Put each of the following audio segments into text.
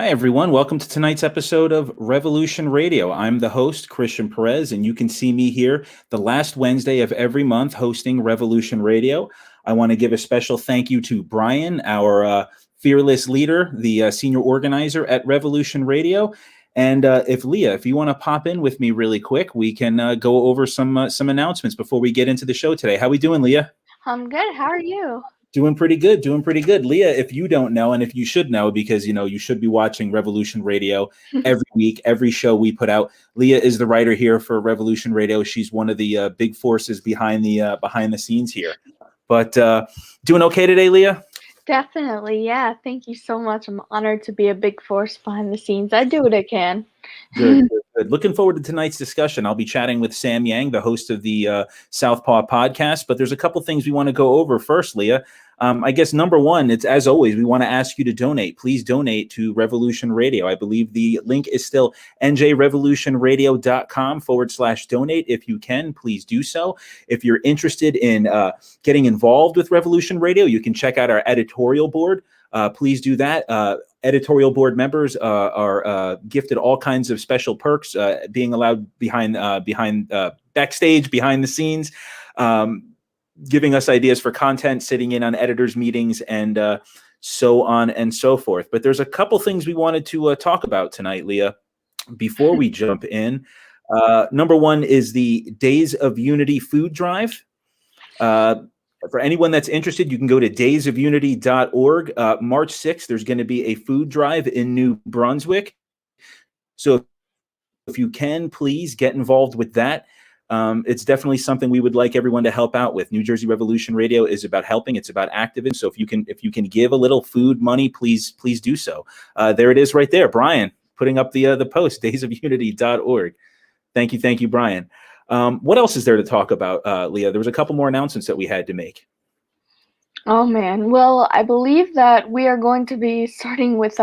Hi, everyone. Welcome to tonight's episode of Revolution Radio. I'm the host, Christian Perez, and you can see me here the last Wednesday of every month hosting Revolution Radio. I want to give a special thank you to Brian, our fearless leader, the senior organizer at Revolution Radio. And if you want to pop in with me really quick, we can go over some announcements before we get into the show today. How we doing, Leah? I'm good. How are you? Doing pretty good. Leah, if you don't know, and if you should know, because, you should be watching Revolution Radio every week, every show we put out. Leah is the writer here for Revolution Radio. She's one of the big forces behind the scenes here. But doing okay today, Leah? Definitely. Yeah. Thank you so much. I'm honored to be a big force behind the scenes. I do what I can. Good. Looking forward to tonight's discussion. I'll be chatting with Sam Yang, the host of the Southpaw podcast, but there's a couple things we want to go over first, Leah. I guess number one, it's as always, we want to ask you to donate. Please donate to Revolution Radio. I believe the link is still njrevolutionradio.com/donate. If you can, please do so. If you're interested in getting involved with Revolution Radio, you can check out our editorial board. Please do that. Editorial board members are gifted all kinds of special perks, being allowed behind backstage, behind the scenes, giving us ideas for content, sitting in on editors' meetings, and so on and so forth. But there's a couple things we wanted to talk about tonight, Leah, before we jump in. Number one is the Days of Unity food drive. For anyone that's interested, you can go to daysofunity.org. March 6th, there's going to be a food drive in New Brunswick. So if you can, please get involved with that. It's definitely something we would like everyone to help out with. New Jersey Revolution Radio is about helping. It's about activism. So if you can give a little food money, please do so. There it is right there. Brian putting up the post, daysofunity.org. Thank you, Brian. What else is there to talk about, Leah? There was a couple more announcements that we had to make. Oh, man. Well, I believe that we are going to be starting with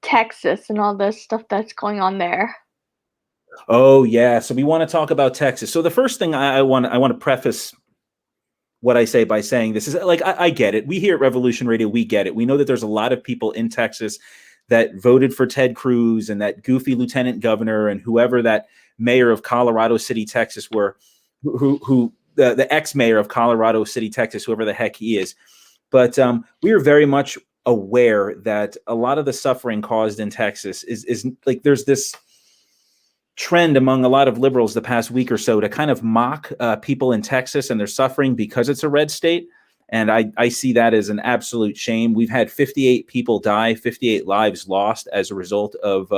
Texas and all the stuff that's going on there. Oh, yeah. So we want to talk about Texas. So the first thing I want to preface what I say by saying this is, like, I get it. We here at Revolution Radio, we get it. We know that there's a lot of people in Texas that voted for Ted Cruz and that goofy lieutenant governor and whoever that mayor of Colorado City, Texas, were, who the ex-mayor of Colorado City, Texas, whoever the heck he is. But we are very much aware that a lot of the suffering caused in Texas is like, there's this trend among a lot of liberals the past week or so to kind of mock people in Texas and their suffering because it's a red state. And I see that as an absolute shame. We've had 58 people die, 58 lives lost as a result of,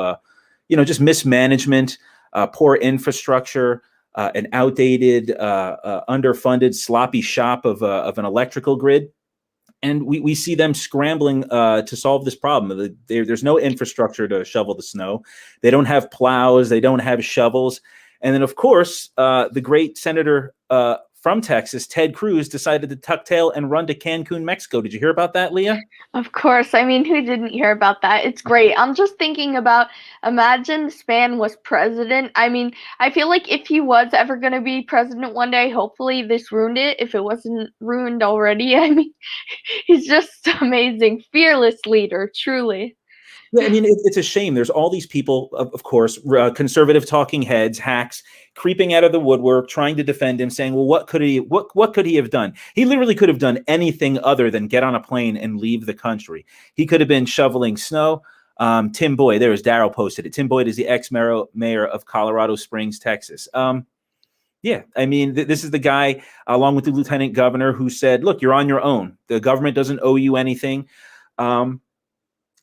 just mismanagement, poor infrastructure, an outdated, underfunded, sloppy shop of an electrical grid. And we see them scrambling to solve this problem. There's no infrastructure to shovel the snow. They don't have plows. They don't have shovels. And then, of course, the great senator from Texas, Ted Cruz, decided to tuck tail and run to Cancun, Mexico. Did you hear about that, Leah? Of course. I mean, who didn't hear about that? It's great. I'm just thinking about, imagine this man was president. I mean, I feel like if he was ever going to be president one day, hopefully this ruined it, if it wasn't ruined already. I mean, he's just amazing. Fearless leader, truly. Yeah, I mean, it's a shame. There's all these people, of course, conservative talking heads, hacks, creeping out of the woodwork, trying to defend him, saying, well, what could he have done? He literally could have done anything other than get on a plane and leave the country. He could have been shoveling snow. Tim Boyd, there was Darryl posted it. Tim Boyd is the ex-mayor of Colorado Springs, Texas. Yeah, I mean, this is the guy, along with the lieutenant governor, who said, look, you're on your own. The government doesn't owe you anything.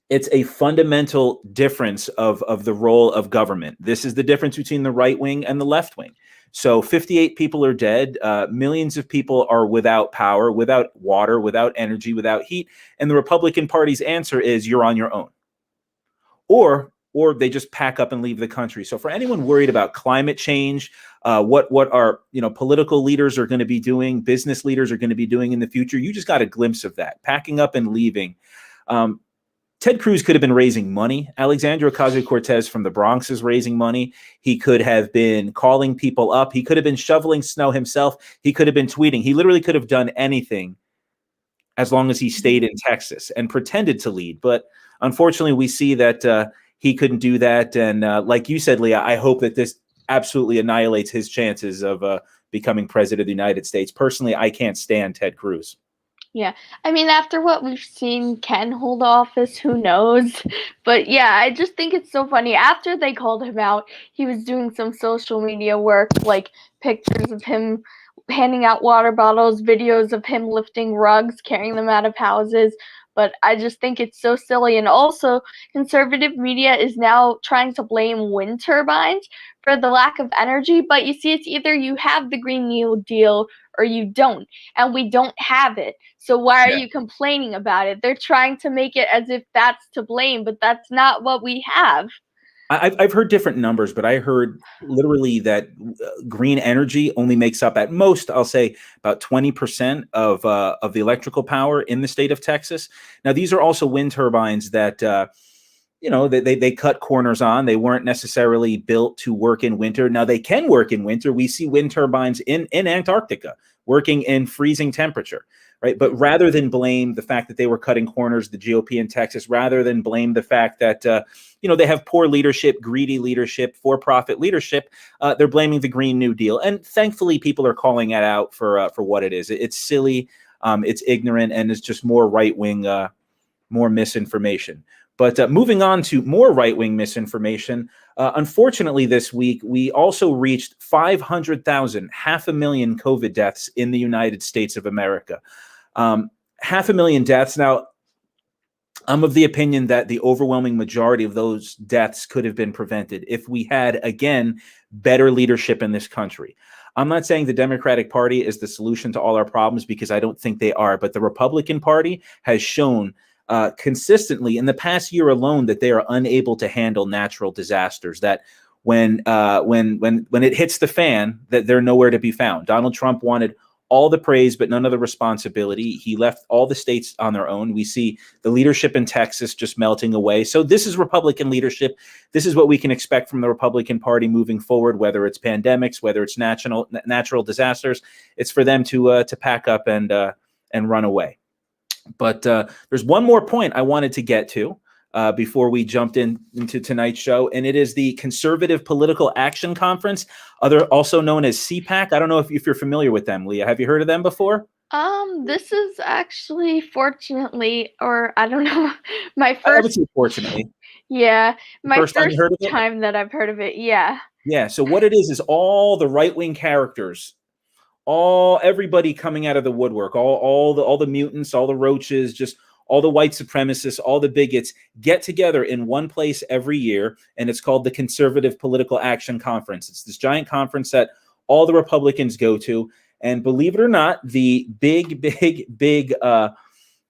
It's a fundamental difference of the role of government. This is the difference between the right wing and the left wing. So 58 people are dead. Millions of people are without power, without water, without energy, without heat. And the Republican Party's answer is you're on your own. Or they just pack up and leave the country. So for anyone worried about climate change, what our political leaders are going to be doing, business leaders are going to be doing in the future, you just got a glimpse of that, packing up and leaving. Ted Cruz could have been raising money. Alexandria Ocasio-Cortez from the Bronx is raising money. He could have been calling people up. He could have been shoveling snow himself. He could have been tweeting. He literally could have done anything as long as he stayed in Texas and pretended to lead. But unfortunately, we see that he couldn't do that. And like you said, Leah, I hope that this absolutely annihilates his chances of becoming president of the United States. Personally, I can't stand Ted Cruz. Yeah. I mean, after what we've seen Ken hold office, who knows? But yeah, I just think it's so funny. After they called him out, he was doing some social media work, like pictures of him handing out water bottles, videos of him lifting rugs, carrying them out of houses. But I just think it's so silly. And also, conservative media is now trying to blame wind turbines for the lack of energy. But you see, it's either you have the Green New Deal or you don't. And we don't have it. So why are you complaining about it? They're trying to make it as if that's to blame, but that's not what we have. I've heard different numbers, but I heard literally that green energy only makes up at most, I'll say, about 20% of the electrical power in the state of Texas. Now, these are also wind turbines that they cut corners on. They weren't necessarily built to work in winter. Now they can work in winter. We see wind turbines in Antarctica working in freezing temperature, right? But rather than blame the fact that they were cutting corners, the GOP in Texas, rather than blame the fact that they have poor leadership, greedy leadership, for-profit leadership, they're blaming the Green New Deal. And thankfully, people are calling it out for what it is. It's silly, it's ignorant, and it's just more right-wing, more misinformation. But moving on to more right-wing misinformation, unfortunately this week, we also reached 500,000, 500,000 COVID deaths in the United States of America. 500,000 deaths. Now, I'm of the opinion that the overwhelming majority of those deaths could have been prevented if we had, again, better leadership in this country. I'm not saying the Democratic Party is the solution to all our problems, because I don't think they are, but the Republican Party has shown consistently in the past year alone that they are unable to handle natural disasters, that when it hits the fan, that they're nowhere to be found. Donald Trump wanted all the praise, but none of the responsibility. He left all the states on their own. We see the leadership in Texas just melting away. So this is Republican leadership. This is what we can expect from the Republican Party moving forward, whether it's pandemics, whether it's natural disasters. It's for them to pack up and run away. But there's one more point I wanted to get to before we jumped into tonight's show, and it is the Conservative Political Action Conference, also known as CPAC. I don't know if you're familiar with them, Leah. Have you heard of them before? This is actually, fortunately, or I don't know, my first. I would say fortunately. Yeah, my first time you heard of it? time that I've heard of it. Yeah. Yeah. So what it is all the right-wing characters, everybody coming out of the woodwork, all the mutants, all the roaches, just all the white supremacists, all the bigots get together in one place every year, and it's called the Conservative Political Action Conference. It's this giant conference that all the Republicans go to, and believe it or not, the big I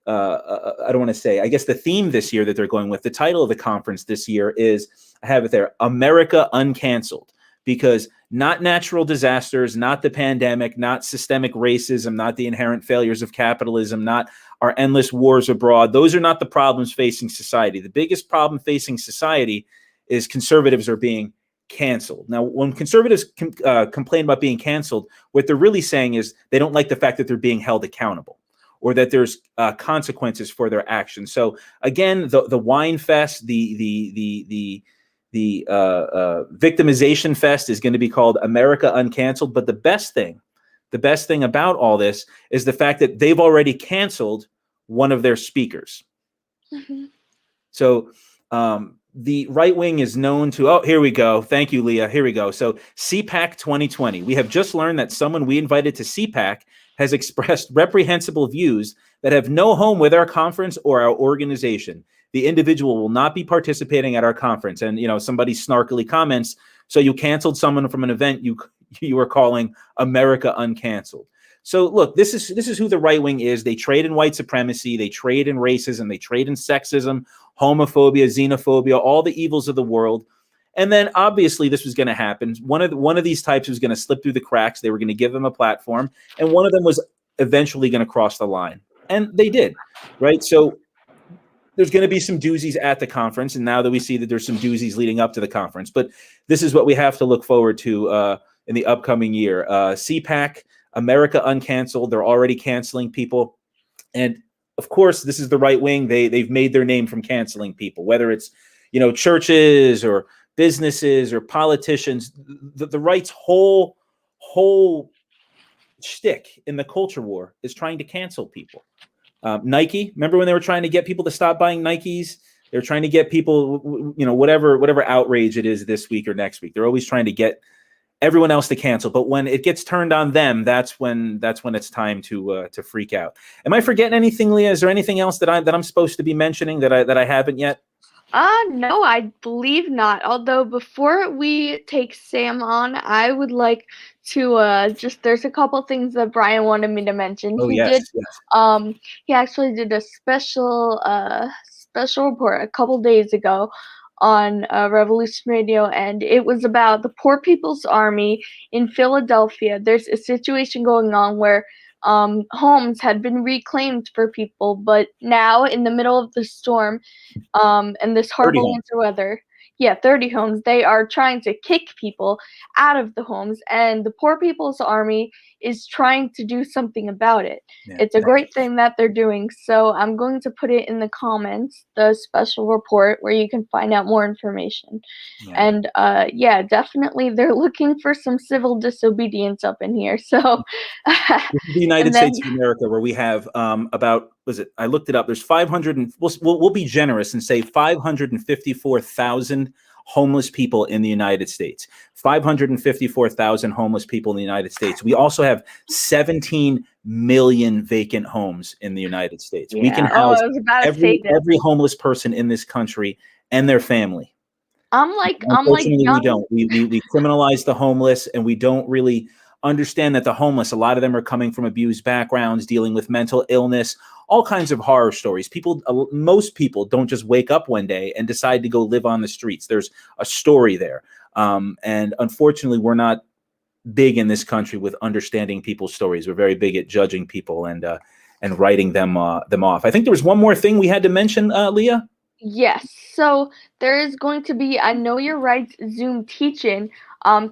don't want to say, I guess the theme this year that they're going with, the title of the conference this year is, I have it there, America Uncanceled. Because not natural disasters, not the pandemic, not systemic racism, not the inherent failures of capitalism, not our endless wars abroad. Those are not the problems facing society. The biggest problem facing society is conservatives are being canceled. Now, when conservatives complain about being canceled, what they're really saying is they don't like the fact that they're being held accountable, or that there's consequences for their actions. So again, the wine fest, the victimization fest is going to be called America Uncanceled. But the best thing about all this is the fact that they've already canceled one of their speakers. Mm-hmm. So the right wing is known to, here we go. Thank you, Leah. Here we go. So CPAC 2020. We have just learned that someone we invited to CPAC has expressed reprehensible views that have no home with our conference or our organization. The individual will not be participating at our conference. And, somebody snarkily comments, so you canceled someone from an event you were calling America Uncanceled. So look, this is who the right wing is. They trade in white supremacy, they trade in racism, they trade in sexism, homophobia, xenophobia, all the evils of the world. And then obviously this was going to happen. One of these types was going to slip through the cracks. They were going to give them a platform, and one of them was eventually going to cross the line. And they did, right? So there's going to be some doozies at the conference, and now that we see that there's some doozies leading up to the conference. But this is what we have to look forward to in the upcoming year. CPAC, America Uncanceled. They're already canceling people. And of course, this is the right wing. They've made their name from canceling people, whether it's, churches or businesses or politicians. The right's whole shtick in the culture war is trying to cancel people. Nike, remember when they were trying to get people to stop buying Nikes? They're trying to get people, whatever outrage it is this week or next week. They're always trying to get everyone else to cancel. But when it gets turned on them, that's when it's time to freak out. Am I forgetting anything, Leah? Is there anything else that I'm supposed to be mentioning that I haven't yet? No, I believe not. Although before we take Sam on, I would like to there's a couple things that Brian wanted me to mention. Oh, He yes, did yes. he actually did a special report a couple days ago on Revolution Radio, and it was about the Poor People's Army in Philadelphia. There's a situation going on where homes had been reclaimed for people, but now in the middle of the storm, and this horrible winter weather, 30 homes, they are trying to kick people out of the homes, and the Poor People's Army is trying to do something about it. Yeah. It's a great thing that they're doing, so I'm going to put it in the comments, the special report, where you can find out more information. Yeah. And definitely they're looking for some civil disobedience up in here. So this is the United States of America, where we have I looked it up. There's 500, and we'll be generous and say 554,000 homeless people in the United States. 554,000 homeless people in the United States. We also have 17 million vacant homes in the United States. We can house every homeless person in this country and their family. Unfortunately, we don't. We criminalize the homeless, and we don't really understand that the homeless, a lot of them are coming from abused backgrounds, dealing with mental illness, all kinds of horror stories. Most people don't just wake up one day and decide to go live on the streets. There's a story there. And unfortunately, we're not big in this country with understanding people's stories. We're very big at judging people and writing them off. I think there was one more thing we had to mention, Leah. Yes. So there is going to be a Know Your Rights Zoom teach-in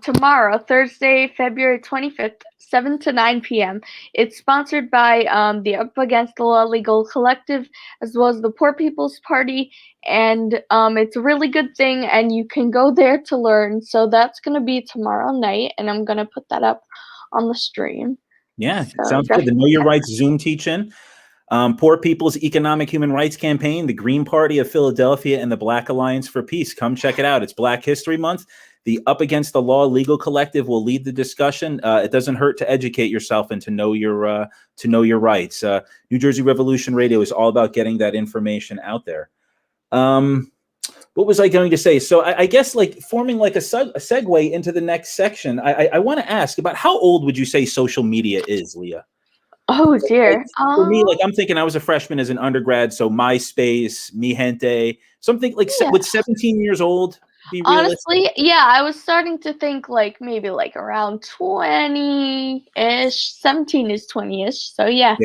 tomorrow, Thursday, February 25th, 7 to 9 p.m. It's sponsored by the Up Against the Law Legal Collective, as well as the Poor People's Party, and it's a really good thing, and you can go there to learn. So that's going to be tomorrow night, and I'm going to put that up on the stream. Yeah, sounds good. The Know Your Rights Zoom teach-in. Poor People's Economic Human Rights Campaign, the Green Party of Philadelphia, and the Black Alliance for Peace. Come check it out. It's Black History Month. The Up Against the Law Legal Collective will lead the discussion. It doesn't hurt to educate yourself and to know your rights. New Jersey Revolution Radio is all about getting that information out there. What was I going to say? So I guess forming a segue into the next section, I want to ask about how old would you say social media is, Leah? Oh dear. For me, I'm thinking I was a freshman as an undergrad, so MySpace, Mi Gente, something would 17 years old be realistic? Honestly, I was starting to think maybe around 20-ish. 17 is 20-ish, so yeah.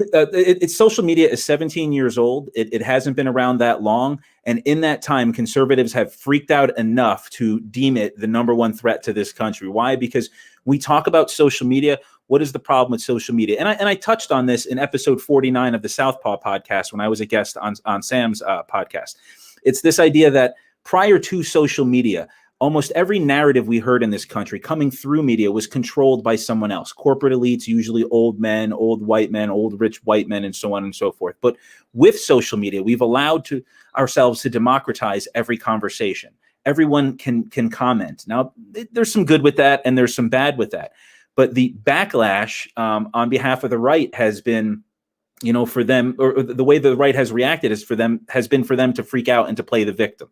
It's social media is 17 years old. It hasn't been around that long. And in that time, conservatives have freaked out enough to deem it the number one threat to this country. Why? Because we talk about social media. What is the problem with social media? And I touched on this in episode 49 of the Southpaw podcast when I was a guest on Sam's podcast. It's this idea that prior to social media, almost every narrative we heard in this country coming through media was controlled by someone else. Corporate elites, usually old men, old white men, old rich white men, and so on and so forth. But with social media, we've allowed ourselves to democratize every conversation. Everyone can comment. Now, there's some good with that, and there's some bad with that. But the backlash on behalf of the right has been, for them, or the way the right has reacted has been for them to freak out and to play the victim.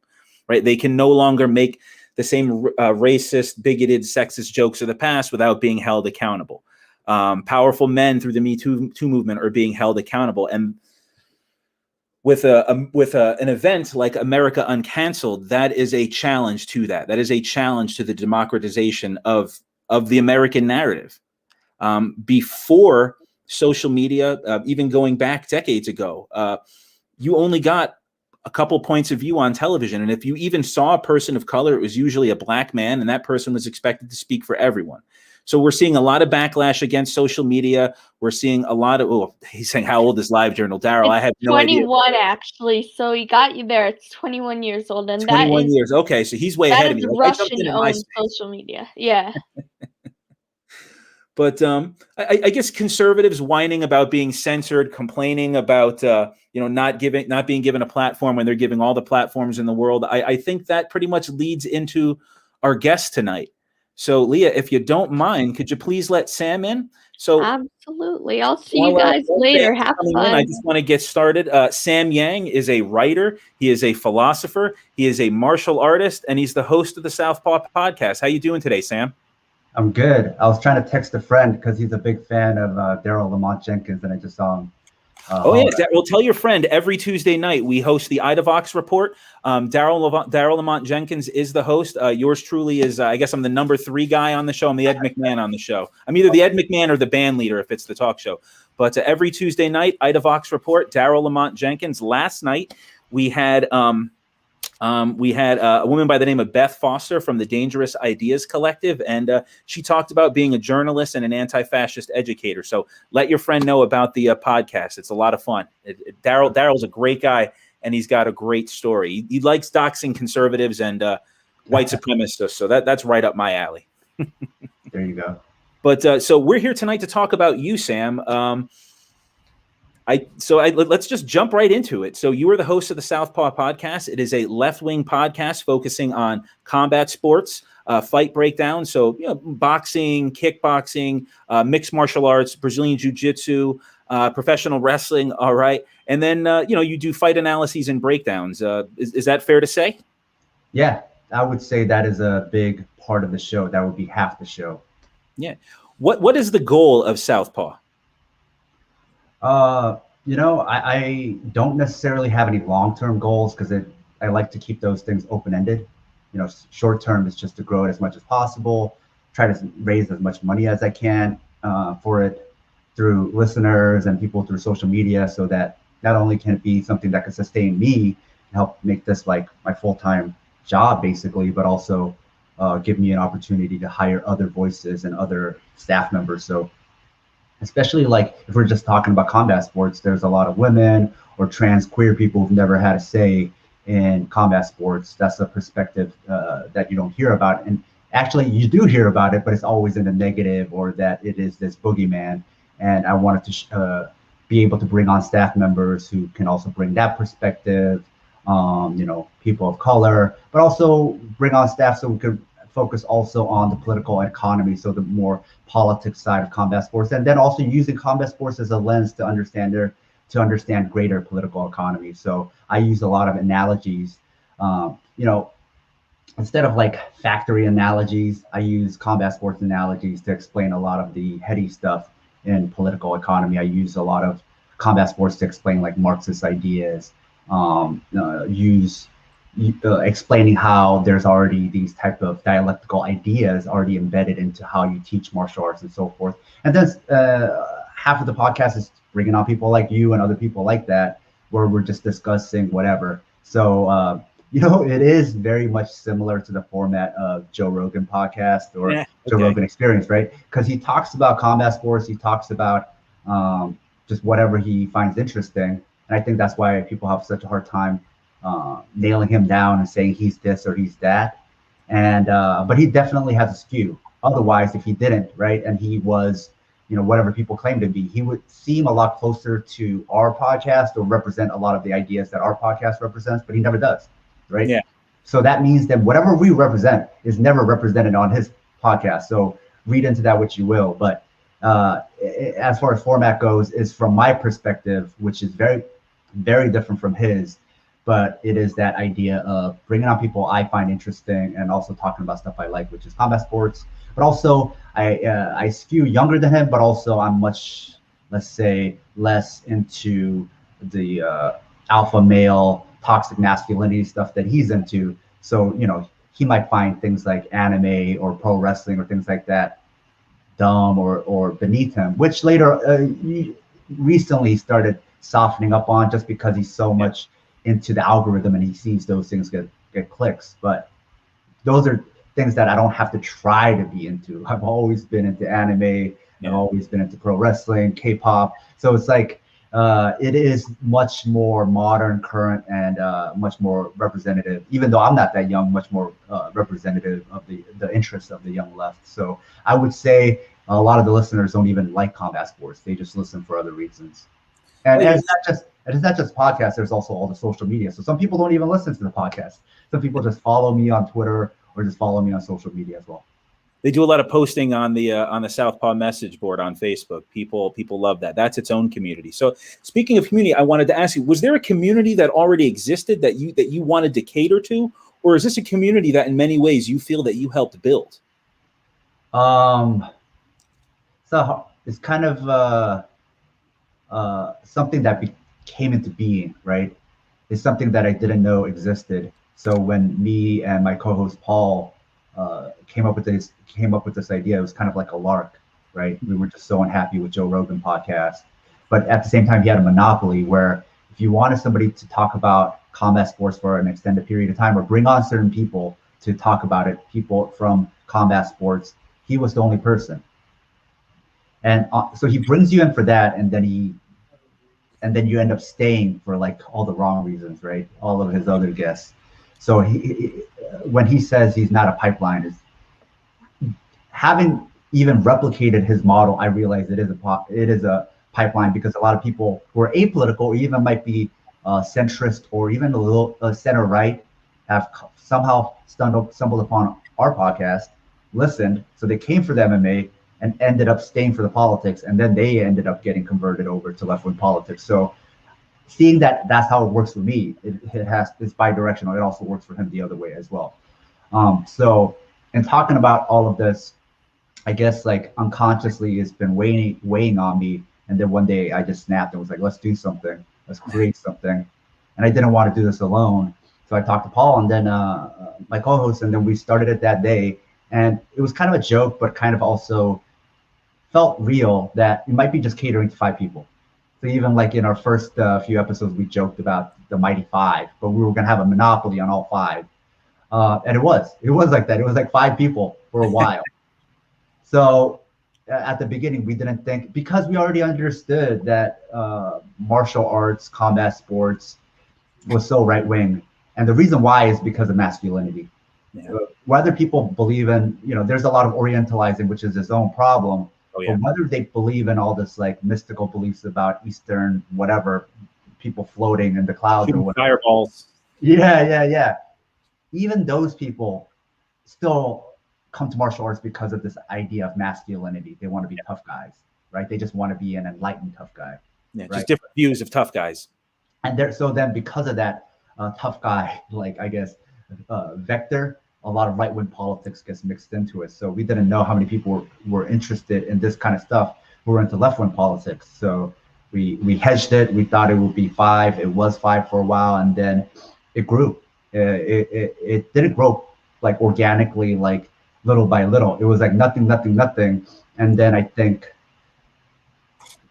Right? They can no longer make the same racist, bigoted, sexist jokes of the past without being held accountable. Powerful men through the Me Too movement are being held accountable, and with an event like America Uncanceled, that is a challenge to that. That is a challenge to the democratization of the American narrative. Before social media, even going back decades ago, you only got a couple points of view on television. And if you even saw a person of color, it was usually a black man, and that person was expected to speak for everyone. So we're seeing a lot of backlash against social media. We're seeing a lot of, oh, he's saying, how old is LiveJournal? Daryl, I have no idea. 21 actually, so he got you there. It's 21 years old, and 21 years. Okay, so he's way ahead of me. Like, I jumped in Russian-owned MySpace. social media. Yeah. But I guess conservatives whining about being censored, complaining about not being given a platform when they're giving all the platforms in the world. I think that pretty much leads into our guest tonight. So Leah, if you don't mind, could you please let Sam in? So absolutely. I'll see you guys later. Have fun. I just want to get started. Sam Yang is a writer. He is a philosopher. He is a martial artist, and he's the host of the Southpaw podcast. How you doing today, Sam? I'm good. I was trying to text a friend because he's a big fan of Daryl Lamont Jenkins, and I just saw him. Well, tell your friend every Tuesday night we host the Idavox Report. Daryl Lamont Jenkins is the host. Yours truly is, I guess I'm the number 3 guy on the show. I'm the Ed McMahon on the show. I'm either the Ed McMahon or the band leader if it's the talk show. But every Tuesday night, Idavox Report, Daryl Lamont Jenkins. Last night we had a woman by the name of Beth Foster from the Dangerous Ideas Collective, and she talked about being a journalist and an anti-fascist educator. So let your friend know about the podcast. It's a lot of fun. Daryl's a great guy, and he's got a great story. He likes doxing conservatives and white supremacists, so that's right up my alley. There you go. But so we're here tonight to talk about you, Sam. Let's just jump right into it. So you are the host of the Southpaw podcast. It is a left-wing podcast focusing on combat sports, fight breakdown. So, boxing, kickboxing, mixed martial arts, Brazilian jiu-jitsu, professional wrestling. All right. And then, you do fight analyses and breakdowns. Is that fair to say? Yeah, I would say that is a big part of the show. That would be half the show. Yeah. What is the goal of Southpaw? I don't necessarily have any long-term goals because I like to keep those things open-ended. Short-term is just to grow it as much as possible, try to raise as much money as I can for it through listeners and people through social media, so that not only can it be something that can sustain me and help make this like my full-time job basically, but also give me an opportunity to hire other voices and other staff members. So especially like if we're just talking about combat sports, there's a lot of women or trans queer people who've never had a say in combat sports. That's a perspective that you don't hear about. And actually you do hear about it, but it's always in a negative, or that it is this boogeyman. And I wanted to be able to bring on staff members who can also bring that perspective, people of color, but also bring on staff so we could focus also on the political economy, so the more politics side of combat sports, and then also using combat sports as a lens to understand greater political economy. So I use a lot of analogies, instead of like factory analogies, I use combat sports analogies to explain a lot of the heady stuff in political economy. I use a lot of combat sports to explain like Marxist ideas, explaining how there's already these type of dialectical ideas already embedded into how you teach martial arts and so forth. And then half of the podcast is bringing on people like you and other people like that, where we're just discussing whatever. So, it is very much similar to the format of Joe Rogan podcast or Joe Rogan Experience, right? Because he talks about combat sports, he talks about just whatever he finds interesting. And I think that's why people have such a hard time nailing him down and saying he's this or he's that. And but he definitely has a skew. Otherwise, if he didn't, right, and he was, whatever people claim to be, he would seem a lot closer to our podcast or represent a lot of the ideas that our podcast represents, but he never does, right? Yeah. So that means that whatever we represent is never represented on his podcast. So read into that what you will. But as far as format goes, is from my perspective, which is very, very different from his. But it is that idea of bringing on people I find interesting and also talking about stuff I like, which is combat sports. But also I skew younger than him, but also I'm much, let's say, less into the alpha male, toxic masculinity stuff that he's into. So, he might find things like anime or pro wrestling or things like that dumb or beneath him, which later recently started softening up on, just because he's so much into the algorithm and he sees those things get clicks. But those are things that I don't have to try to be into. I've always been into anime. I've always been into pro wrestling, K-pop. So it's like it is much more modern, current, and much more representative. Even though I'm not that young, much more representative of the interests of the young left. So I would say a lot of the listeners don't even like combat sports. They just listen for other reasons. And it's not just podcasts. There's also all the social media. So some people don't even listen to the podcast. Some people just follow me on Twitter or just follow me on social media as well. They do a lot of posting on the Southpaw message board on Facebook. People love that. That's its own community. So speaking of community, I wanted to ask you: was there a community that already existed that you wanted to cater to, or is this a community that, in many ways, you feel that you helped build? So it's kind of something that came into being, right? It's something that I didn't know existed. So when me and my co-host Paul came up with this idea, it was kind of like a lark, right? We were just so unhappy with Joe Rogan podcast, but at the same time, he had a monopoly where if you wanted somebody to talk about combat sports for an extended period of time or bring on certain people to talk about it, people from combat sports, he was the only person. And so he brings you in for that, and then you end up staying for like all the wrong reasons, right? All of his other guests. So when he says he's not a pipeline, is having even replicated his model, I realize it is a pipeline, because a lot of people who are apolitical or even might be centrist or even a little center right have somehow stumbled upon our podcast, listened, so they came for the MMA and ended up staying for the politics, and then they ended up getting converted over to left-wing politics. So seeing that that's how it works for me, it's bi-directional. It also works for him the other way as well. So in talking about all of this, I guess like unconsciously it's been weighing on me. And then one day I just snapped and was like, let's do something. Let's create something. And I didn't want to do this alone. So I talked to Paul and then my co-host, and then we started it that day. And it was kind of a joke, but kind of also felt real that it might be just catering to 5 people. So even like in our first few episodes, we joked about the mighty 5, but we were going to have a monopoly on all 5. And it was like that. It was like 5 people for a while. So at the beginning, we didn't think, because we already understood that martial arts, combat sports was so right wing. And the reason why is because of masculinity. Yeah. Whether people believe in, there's a lot of orientalizing, which is its own problem. Oh, yeah. But whether they believe in all this like mystical beliefs about Eastern, whatever, people floating in the clouds or whatever. Fireballs. Yeah. Even those people still come to martial arts because of this idea of masculinity. They want to be tough guys, right? They just want to be an enlightened tough guy. Yeah, right? Just different views of tough guys. And so then because of that tough guy, like I guess, vector, a lot of right-wing politics gets mixed into it. So we didn't know how many people were interested in this kind of stuff who were into left-wing politics. So we hedged it. We thought it would be 5. It was 5 for a while, and then it grew. It didn't grow like organically, like little by little. It was like nothing. And then I think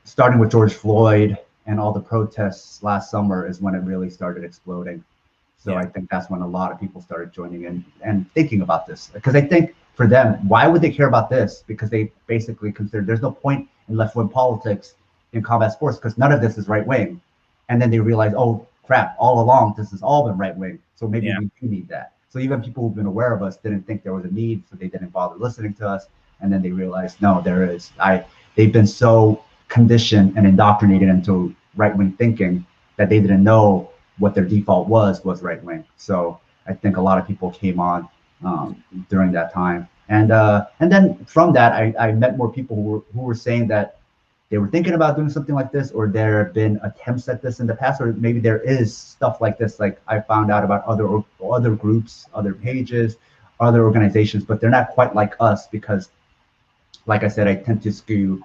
starting with George Floyd and all the protests last summer is when it really started exploding. So yeah. I think that's when a lot of people started joining in and thinking about this. Because I think for them, why would they care about this? Because they basically consider there's no point in left-wing politics in combat sports because none of this is right-wing. And then they realize, oh, crap, all along, this has all been right-wing. So maybe we do need that. So even people who've been aware of us didn't think there was a need, so they didn't bother listening to us. And then they realized, no, there is. They've been so conditioned and indoctrinated into right-wing thinking that they didn't know what their default was right-wing. So I think a lot of people came on during that time. And then from that, I met more people who were saying that they were thinking about doing something like this, or there have been attempts at this in the past, or maybe there is stuff like this. Like I found out about other groups, other pages, other organizations, but they're not quite like us because, like I said, I tend to skew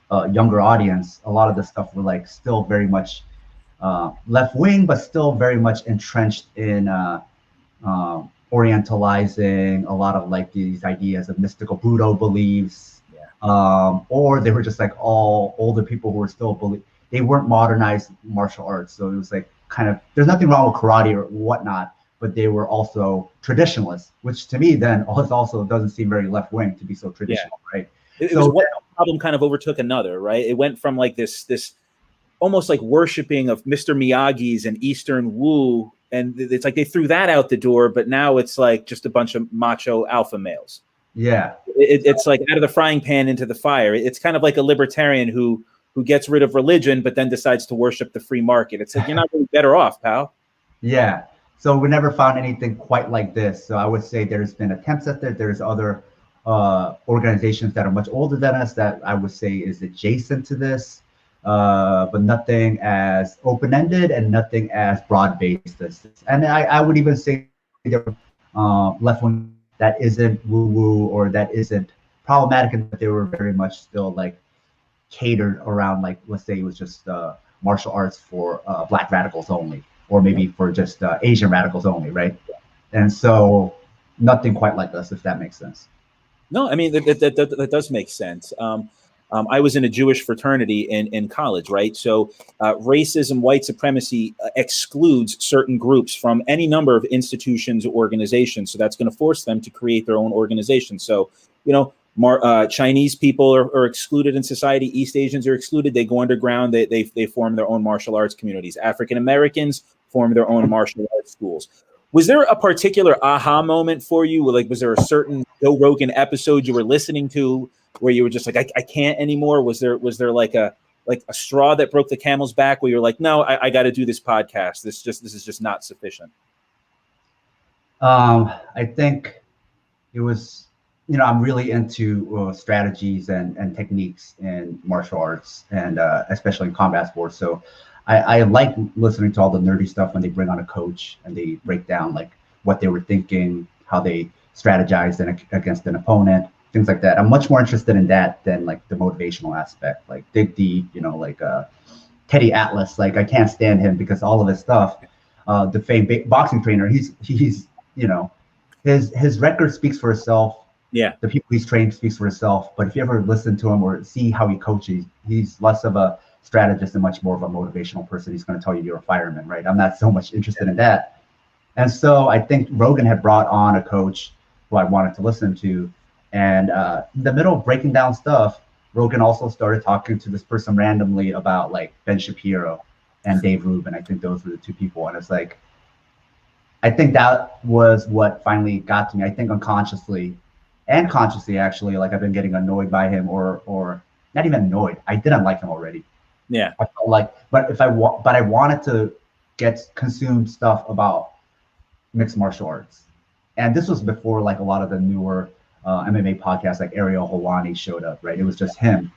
a younger audience. A lot of the stuff were like still very much left wing, but still very much entrenched in orientalizing a lot of like these ideas of mystical Buddha beliefs. Or they were just like all older people who were still they weren't modernized martial arts. So it was like kind of, there's nothing wrong with karate or whatnot, but they were also traditionalists, which to me then also doesn't seem very left wing to be so traditional, right? It was one problem kind of overtook another, right? It went from like this almost like worshiping of Mr. Miyagi's and Eastern Woo, and it's like they threw that out the door, but now it's like just a bunch of macho alpha males. Yeah. It's like out of the frying pan into the fire. It's kind of like a libertarian who gets rid of religion, but then decides to worship the free market. It's like, you're not really better off, pal. Yeah. So we never found anything quite like this. So I would say there's been attempts at that. There's other organizations that are much older than us that I would say is adjacent to this, but nothing as open-ended and nothing as broad-based as this. And I would even say left-wing that isn't woo-woo or that isn't problematic, and that they were very much still like catered around, like, let's say it was just martial arts for Black radicals only, or maybe for just Asian radicals only, right? And so nothing quite like us, if that makes sense. No, I mean, that does make sense. I was in a Jewish fraternity in college, right? So racism, white supremacy excludes certain groups from any number of institutions or organizations. So that's going to force them to create their own organization. So, Chinese people are excluded in society. East Asians are excluded. They go underground. They form their own martial arts communities. African Americans form their own martial arts schools. Was there a particular aha moment for you? Like, was there a certain Joe Rogan episode you were listening to where you were just like, I can't anymore? Was there like a straw that broke the camel's back where you're like, no, I got to do this podcast. This is just not sufficient. I think it was, I'm really into strategies and techniques in martial arts, and especially in combat sports. So I like listening to all the nerdy stuff when they bring on a coach and they break down like what they were thinking, how they strategized against an opponent, things like that. I'm much more interested in that than like the motivational aspect, like dig deep, like Teddy Atlas. Like, I can't stand him because all of his stuff, the famed boxing trainer, he's his record speaks for itself. Yeah. The people he's trained speaks for itself. But if you ever listen to him or see how he coaches, he's less of a strategist and much more of a motivational person. He's going to tell you you're a fireman, right? I'm not so much interested in that. And so I think Rogan had brought on a coach who I wanted to listen to. And in the middle of breaking down stuff, Rogan also started talking to this person randomly about like Ben Shapiro and Dave Rubin. I think those were the two people. And it's like, I think that was what finally got to me. I think unconsciously and consciously, actually, like I've been getting annoyed by him, or not even annoyed. I didn't like him already. Yeah. I felt like, but I wanted to consume stuff about mixed martial arts. And this was before like a lot of the newer MMA podcasts like Ariel Helwani showed up, right? It was just him.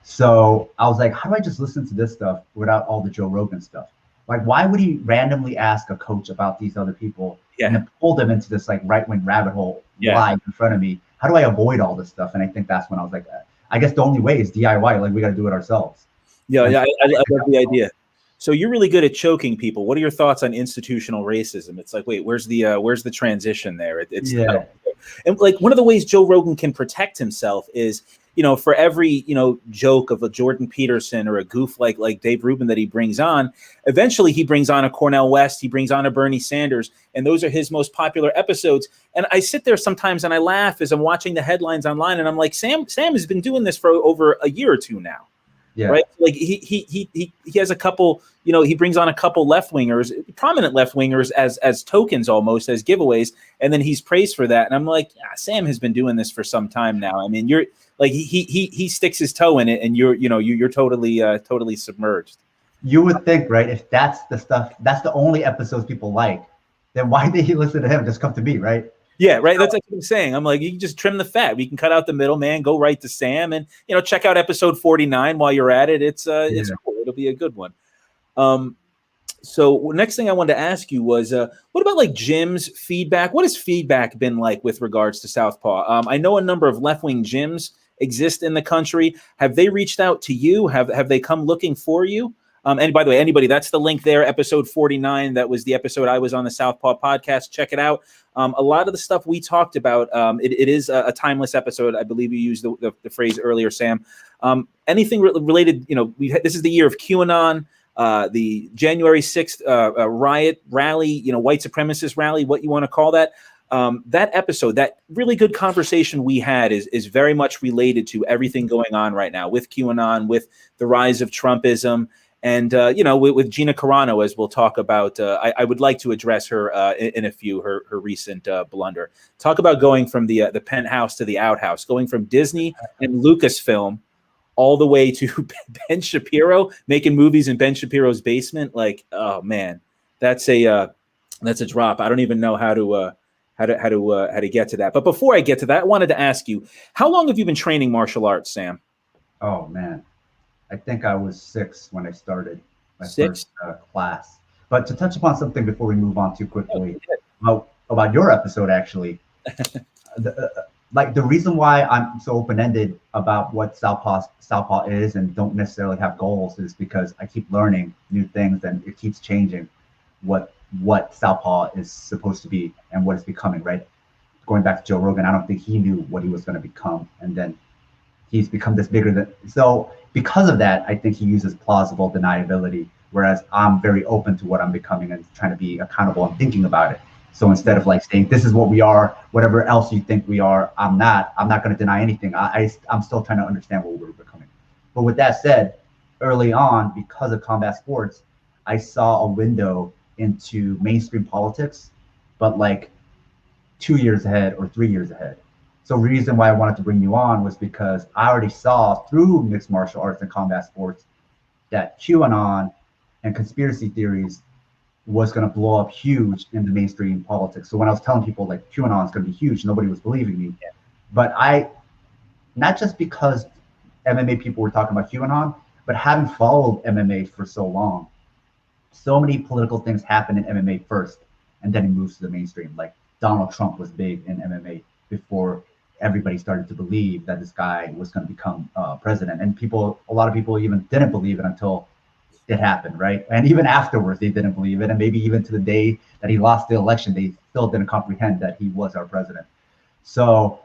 So I was like, how do I just listen to this stuff without all the Joe Rogan stuff? Like, why would he randomly ask a coach about these other people and then pull them into this like right-wing rabbit hole live in front of me? How do I avoid all this stuff? And I think that's when I was like, I guess the only way is DIY. Like, we got to do it ourselves. Yeah, I love the idea. So you're really good at choking people. What are your thoughts on institutional racism? It's like, wait, where's the transition there? And like one of the ways Joe Rogan can protect himself is, for every, joke of a Jordan Peterson or a goof like Dave Rubin that he brings on, eventually he brings on a Cornel West, he brings on a Bernie Sanders, and those are his most popular episodes. And I sit there sometimes and I laugh as I'm watching the headlines online, and I'm like, Sam has been doing this for over a year or two now. Yeah. Right. Like he has a couple, he brings on a couple left-wingers, prominent left-wingers as tokens, almost as giveaways. And then he's praised for that. And I'm like, Sam has been doing this for some time now. I mean, you're like, he sticks his toe in it and you're totally submerged. You would think, right? If that's the stuff, that's the only episodes people like, then why did he listen to him? Just come to me, right? Yeah, right. That's what I'm saying. I'm like, you can just trim the fat. We can cut out the middleman, go right to Sam, and check out episode 49 while you're at it. It's cool. It'll be a good one. So next thing I wanted to ask you was, what about like Jim's feedback? What has feedback been like with regards to Southpaw? I know a number of left-wing gyms exist in the country. Have they reached out to you? Have they come looking for you? And by the way, anybody, that's the link there, episode 49. That was the episode I was on the Southpaw podcast. Check it out. A lot of the stuff we talked about, it is a timeless episode. I believe you used the phrase earlier, Sam. Anything related, this is the year of QAnon. the January 6th riot rally, white supremacist rally, what you want to call that. That episode, that really good conversation we had is very much related to everything going on right now with QAnon, with the rise of Trumpism, and with Gina Carano, as we'll talk about. I would like to address her in a few, her recent blunder. Talk about going from the penthouse to the outhouse, going from Disney and Lucasfilm all the way to Ben Shapiro, making movies in Ben Shapiro's basement. Like, oh man, that's a drop. I don't even know how to get to that. But before I get to that, I wanted to ask you, how long have you been training martial arts, Sam? Oh man, I think I was 6 when I started my 6? first class. But to touch upon something before we move on too quickly, about your episode, actually, the reason why I'm so open-ended about what Southpaw is and don't necessarily have goals is because I keep learning new things and it keeps changing what Southpaw is supposed to be and what it's becoming, right? Going back to Joe Rogan, I don't think he knew what he was going to become, and then he's become this bigger than. So because of that, I think he uses plausible deniability, whereas I'm very open to what I'm becoming and trying to be accountable and thinking about it. So instead of like saying this is what we are, whatever else you think we are, I'm not going to deny anything. I'm still trying to understand what we're becoming. But with that said, early on, because of combat sports, I saw a window into mainstream politics, but like 2 years ahead or 3 years ahead. So reason why I wanted to bring you on was because I already saw through mixed martial arts and combat sports that QAnon and conspiracy theories was going to blow up huge in the mainstream politics. So when I was telling people like QAnon is going to be huge, nobody was believing me. Yeah. But not just because MMA people were talking about QAnon, but having followed MMA for so long, so many political things happen in MMA first, and then it moves to the mainstream. Like Donald Trump was big in MMA before everybody started to believe that this guy was going to become president. And a lot of people even didn't believe it until it happened, right? And even afterwards, they didn't believe it. And maybe even to the day that he lost the election, they still didn't comprehend that he was our president. So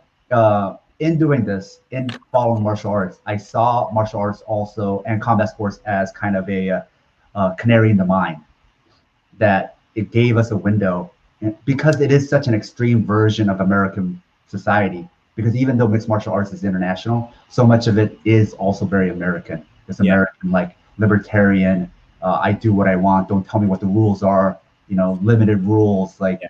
in doing this, in following martial arts, I saw martial arts also and combat sports as kind of a canary in the mine, that it gave us a window, because it is such an extreme version of American society. Because even though mixed martial arts is international, so much of it is also very American. It's American, like libertarian, I do what I want, don't tell me what the rules are, limited rules, like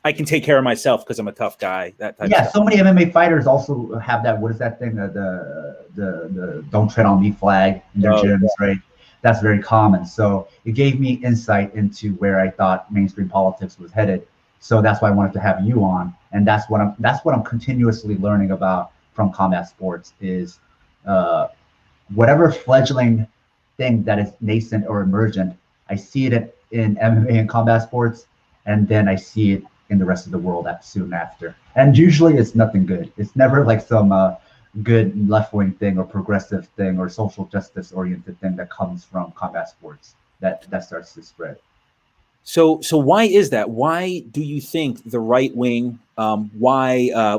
I can take care of myself because I'm a tough guy. That type of stuff. So many MMA fighters also have that. What is that thing? The don't tread on me flag in their gyms, right? That's very common. So it gave me insight into where I thought mainstream politics was headed. So that's why I wanted to have you on, and that's what I'm continuously learning about from combat sports is whatever fledgling thing that is nascent or emergent. I see it in MMA and combat sports, and then I see it in the rest of the world soon after. And usually it's nothing good. It's never like some good left-wing thing or progressive thing or social justice oriented thing that comes from combat sports that starts to spread. So why is that? Why do you think the right wing, well,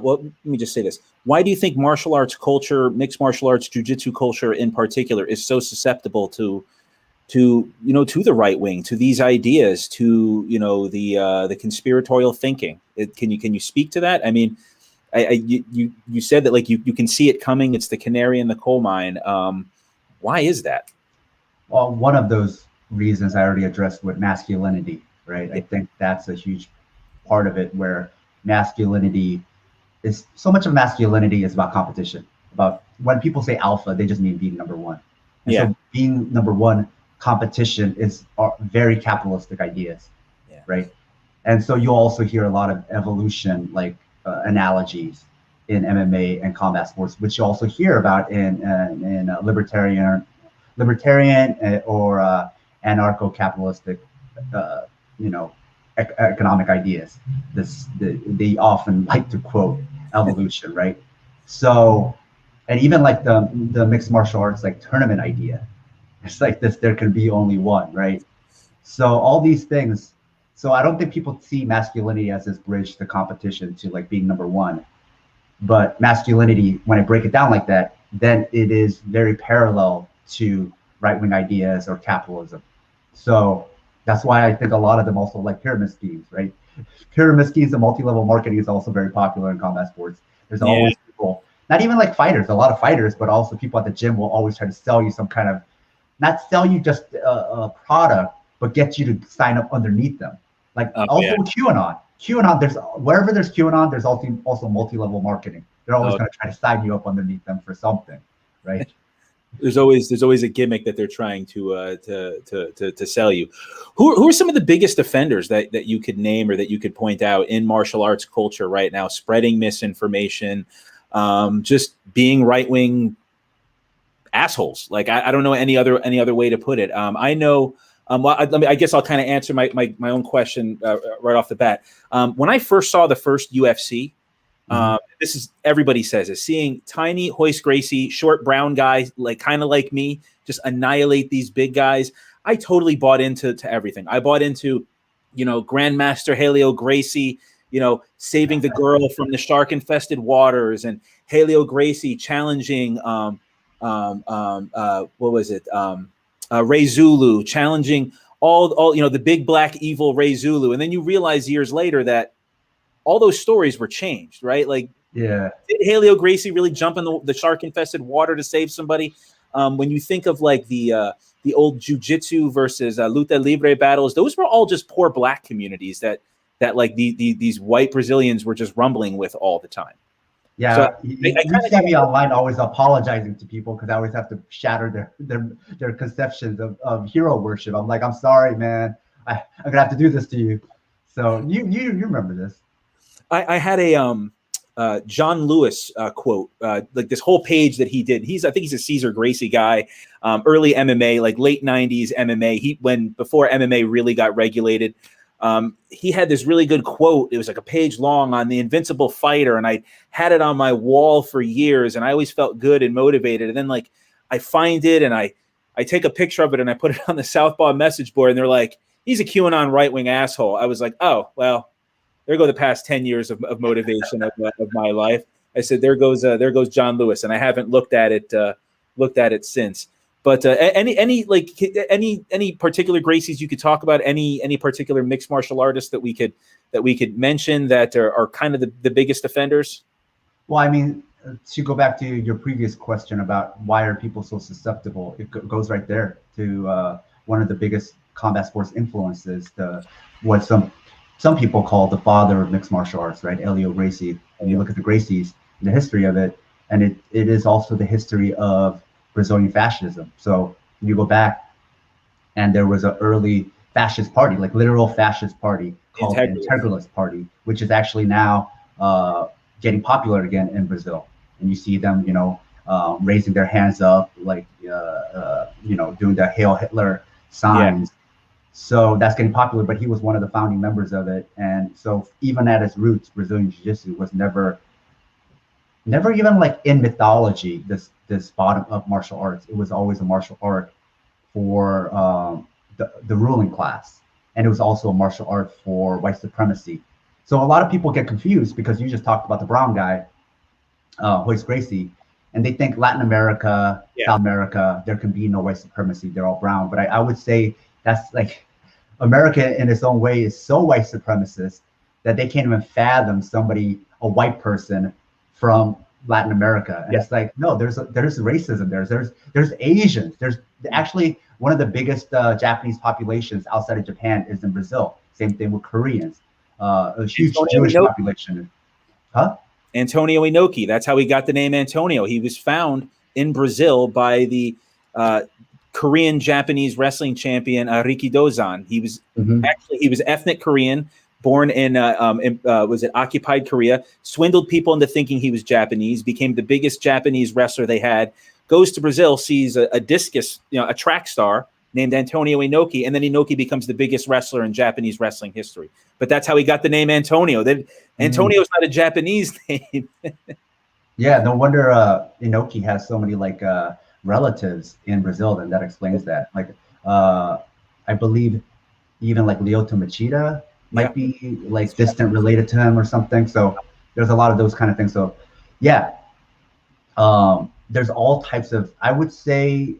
let me just say this. Why do you think martial arts culture, mixed martial arts, jiu-jitsu culture in particular, is so susceptible to the right wing, to these ideas, to the conspiratorial thinking? Can you speak to that? I mean, you said that like you can see it coming. It's the canary in the coal mine. Why is that? Well, one of those reasons I already addressed with masculinity, right? I think that's a huge part of it, where masculinity is so much of masculinity is about competition. About when people say alpha, they just mean being number one. And so being number one, competition is very capitalistic ideas, right? And so you'll also hear a lot of evolution, like analogies in MMA and combat sports, which you also hear about in libertarian or anarcho-capitalistic, economic ideas. They often like to quote evolution, right? So, and even like the mixed martial arts like tournament idea, it's like this: there can be only one, right? So all these things. So I don't think people see masculinity as this bridge to competition, to like being number one. But masculinity, when I break it down like that, then it is very parallel to right-wing ideas or capitalism. So that's why I think a lot of them also like pyramid schemes, right? Pyramid schemes and multi-level marketing is also very popular in combat sports. There's always people, not even like fighters, a lot of fighters, but also people at the gym will always try to sell you some kind of, not sell you just a product, but get you to sign up underneath them. Like also QAnon. QAnon, there's wherever there's QAnon, there's also multi-level marketing. They're always going to try to sign you up underneath them for something, right? There's always a gimmick that they're trying to sell you. Who are some of the biggest offenders that you could name or that you could point out in martial arts culture right now, spreading misinformation, just being right-wing assholes? Like I don't know any other way to put it. I know. Well, I guess I'll kind of answer my own question right off the bat. When I first saw the first UFC, this is, everybody says it, seeing tiny Royce Gracie, short brown guy, like kind of like me, just annihilate these big guys. I totally bought into everything. I bought into, Grandmaster Helio Gracie, saving the girl from the shark infested waters, and Helio Gracie challenging what was it? Ray Zulu, challenging all the big black evil Ray Zulu. And then you realize years later that all those stories were changed, right? Like, did Helio Gracie really jump in the shark infested water to save somebody? When you think of like the old jiu-jitsu versus luta libre battles, those were all just poor black communities that like these white Brazilians were just rumbling with all the time. Yeah, so you see me online always apologizing to people because I always have to shatter their conceptions of hero worship. I'm like, I'm sorry, man. I'm gonna have to do this to you. So you remember this? I had a John Lewis quote, like this whole page that he did. I think he's a Cesar Gracie guy, early MMA, like late '90s MMA. Before MMA really got regulated. He had this really good quote. It was like a page long on the invincible fighter. And I had it on my wall for years and I always felt good and motivated. And then like I find it and I take a picture of it and I put it on the Southpaw message board and they're like, he's a QAnon right-wing asshole. I was like, oh, well, there go the past 10 years of motivation of my life. I said, there goes John Lewis. And I haven't looked at it since. But any particular Gracies you could talk about, any particular mixed martial artists that we could mention that are kind of the biggest offenders? Well, I mean, to go back to your previous question about why are people so susceptible, it goes right there to one of the biggest combat sports influences, what some people call the father of mixed martial arts, right? Helio Gracie. And you look at the Gracies, the history of it, and it is also the history of Brazilian fascism. So you go back and there was an early fascist party, like literal fascist party called the Integralist Party, which is actually now getting popular again in Brazil. And you see them, raising their hands up, like, doing the Hail Hitler signs. Yeah. So that's getting popular, but he was one of the founding members of it. And so even at its roots, Brazilian Jiu-Jitsu was never even like in mythology, this bottom-up martial arts. It was always a martial art for the ruling class. And it was also a martial art for white supremacy. So a lot of people get confused because you just talked about the brown guy, Royce Gracie, and they think Latin America, South America, there can be no white supremacy. They're all brown. But I would say that's like, America in its own way is so white supremacist that they can't even fathom a white person from Latin America. And it's like, no, there's racism there. There's Asians. There's actually one of the biggest Japanese populations outside of Japan is in Brazil. Same thing with Koreans. A huge Jewish population. Huh? Antonio Inoki. That's how he got the name Antonio. He was found in Brazil by the Korean Japanese wrestling champion Rikidozan. He was he was ethnic Korean, born in occupied Korea, swindled people into thinking he was Japanese, became the biggest Japanese wrestler they had, goes to Brazil, sees a discus, a track star named Antonio Inoki, and then Inoki becomes the biggest wrestler in Japanese wrestling history. But that's how he got the name Antonio. Antonio is not a Japanese name. Yeah, no wonder Inoki has so many relatives in Brazil. Then that explains that. Like, I believe even like Lyoto Machida might be like distant related to him or something. So there's a lot of those kind of things. So yeah, there's all types of, I would say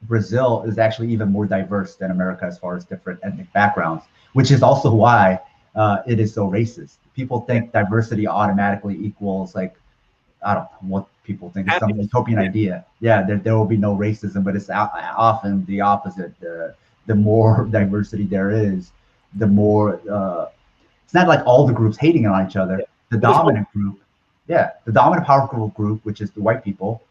Brazil is actually even more diverse than America as far as different ethnic backgrounds, which is also why it is so racist. People think diversity automatically equals like, I don't know what people think. It's some utopian idea. Yeah, there will be no racism, but it's often the opposite. The more diversity there is, the more it's not like all the groups hating on each other. The dominant group, the dominant powerful group, which is the white people,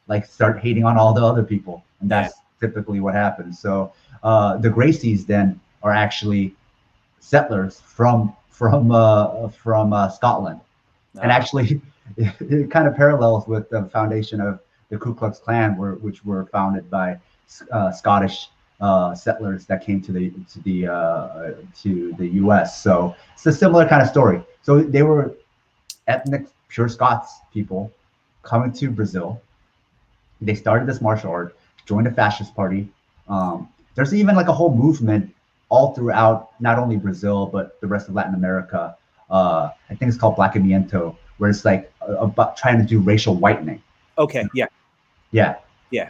like start hating on all the other people, and that's typically what happens. So the Gracies then are actually settlers from Scotland, and actually it kind of parallels with the foundation of the Ku Klux Klan, which were founded by Scottish settlers that came to the U.S. So it's a similar kind of story. So they were ethnic, pure Scots people coming to Brazil. They started this martial art, joined the fascist party. There's even like a whole movement all throughout, not only Brazil, but the rest of Latin America. I think it's called Blackamiento, where it's like about trying to do racial whitening. Okay, yeah.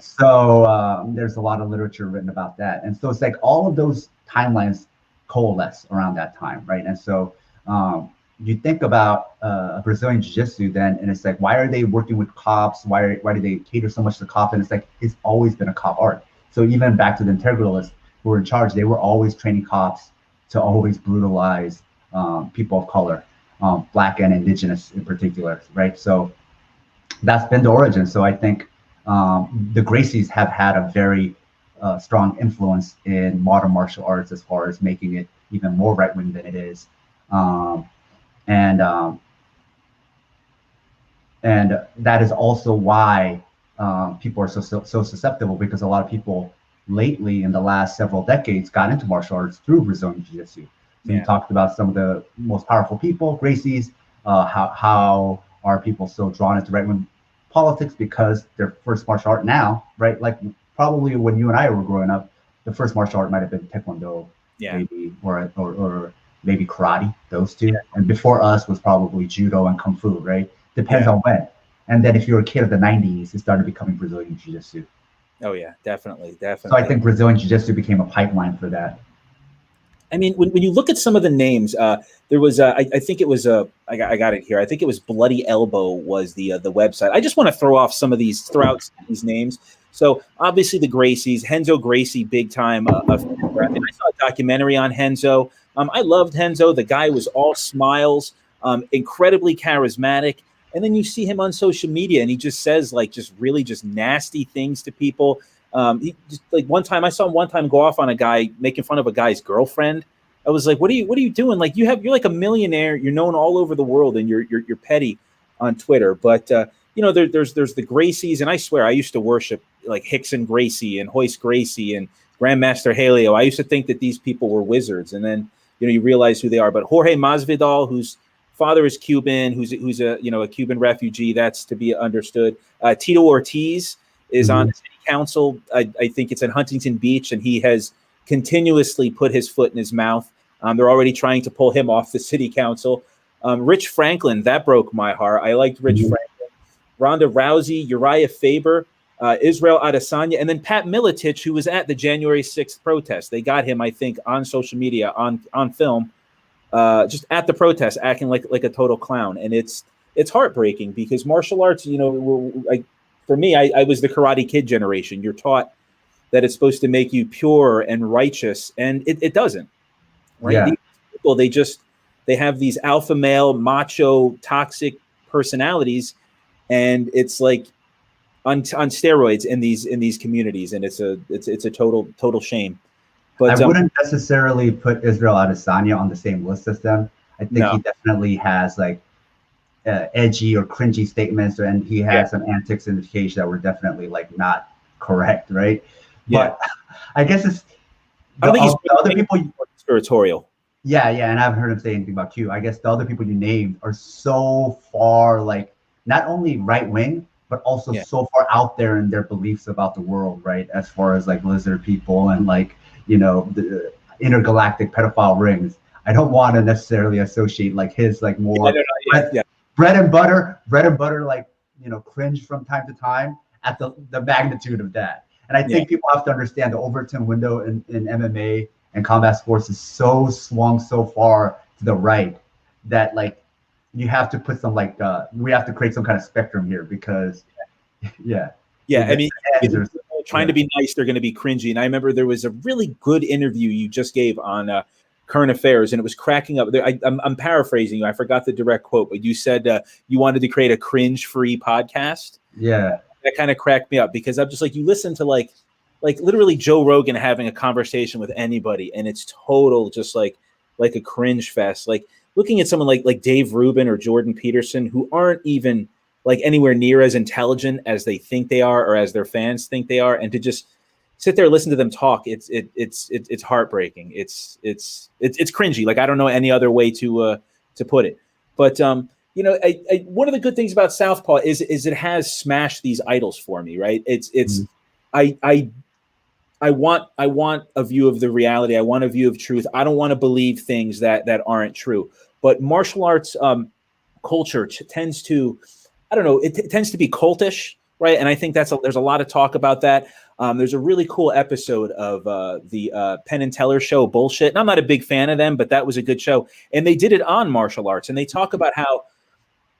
So there's a lot of literature written about that. And so it's like all of those timelines coalesce around that time, right? And so you think about Brazilian Jiu-Jitsu then, and it's like, why are they working with cops? Why do they cater so much to cops? And it's like, it's always been a cop art. So even back to the integralists who were in charge, they were always training cops to always brutalize people of color, Black and Indigenous in particular, right? So that's been the origin. So I think the Gracies have had a very strong influence in modern martial arts as far as making it even more right-wing than it is. And that is also why people are so susceptible, because a lot of people lately in the last several decades got into martial arts through Brazilian Jiu-Jitsu. So you talked about some of the most powerful people, Gracies. How are people so drawn into right-wing politics? Because their first martial art now, right? Like probably when you and I were growing up, the first martial art might have been Taekwondo, maybe, or maybe karate, those two. And before us was probably judo and kung fu, right? Depends on when. And then if you're a kid of the 90s, it started becoming Brazilian Jiu-Jitsu. Oh yeah, definitely. So I think Brazilian Jiu-Jitsu became a pipeline for that. I mean, when you look at some of the names, there was I think it was I got it here. I think it was Bloody Elbow was the website. I just want to throw out some of these names. So obviously the Gracies, Renzo Gracie, big time. I saw a documentary on Renzo. I loved Renzo. The guy was all smiles, incredibly charismatic. And then you see him on social media, and he just says like just really just nasty things to people. He just, like I saw him one time go off on a guy making fun of a guy's girlfriend. I was like, what are you doing? Like you're like a millionaire. You're known all over the world, and you're petty on Twitter. But there's the Gracies, and I swear I used to worship like Hickson Gracie and Hoist Gracie and Grandmaster Haleo. I used to think that these people were wizards, and then you realize who they are. But Jorge Masvidal, whose father is Cuban, who's a Cuban refugee, that's to be understood. Tito Ortiz is on the city council. I think it's in Huntington Beach, and he has continuously put his foot in his mouth. They're already trying to pull him off the city council. Rich Franklin, that broke my heart. I liked Rich Franklin. Ronda Rousey, Uriah Faber, Israel Adesanya, and then Pat Miletich, who was at the January 6th protest. They got him, I think, on social media, on film, just at the protest, acting like a total clown. And it's heartbreaking because martial arts, for me, I was the Karate Kid generation. You're taught that it's supposed to make you pure and righteous, and it doesn't. Right? Yeah. These people, they have these alpha male, macho, toxic personalities, and it's like on steroids in these communities, and it's a total shame. But I wouldn't necessarily put Israel Adesanya on the same list as them. I think he definitely has like edgy or cringy statements, and he had some antics in the cage that were definitely like not correct, right? But I guess it's I don't think he's the other people conspiratorial. Yeah, and I haven't heard him say anything about Q. I guess the other people you named are so far like not only right wing, but also so far out there in their beliefs about the world, right? As far as like lizard people and like the intergalactic pedophile rings. I don't want to necessarily associate like his like more bread and butter like cringe from time to time at the magnitude of that. And I think people have to understand the Overton window in MMA and combat sports is so swung so far to the right that like you have to put some like we have to create some kind of spectrum here because I mean, if they're trying to be nice, they're going to be cringy. And I remember there was a really good interview you just gave on Current Affairs, and it was cracking up. I'm paraphrasing you. I forgot the direct quote, but you said you wanted to create a cringe-free podcast. Yeah, that kind of cracked me up because I'm just like, you listen to like literally Joe Rogan having a conversation with anybody, and it's total just like a cringe fest. Like looking at someone like Dave Rubin or Jordan Peterson, who aren't even like anywhere near as intelligent as they think they are or as their fans think they are, and to just sit there and listen to them talk, it's heartbreaking. It's cringy. Like I don't know any other way to put it. But you know, one of the good things about Southpaw is it has smashed these idols for me, right? I want a view of the reality. I want a view of truth. I don't want to believe things that aren't true. But martial arts culture tends to, I don't know, it tends to be cultish, right? And I think there's a lot of talk about that. There's a really cool episode of the Penn and Teller show, Bullshit. And I'm not a big fan of them, but that was a good show. And they did it on martial arts. And they talk about how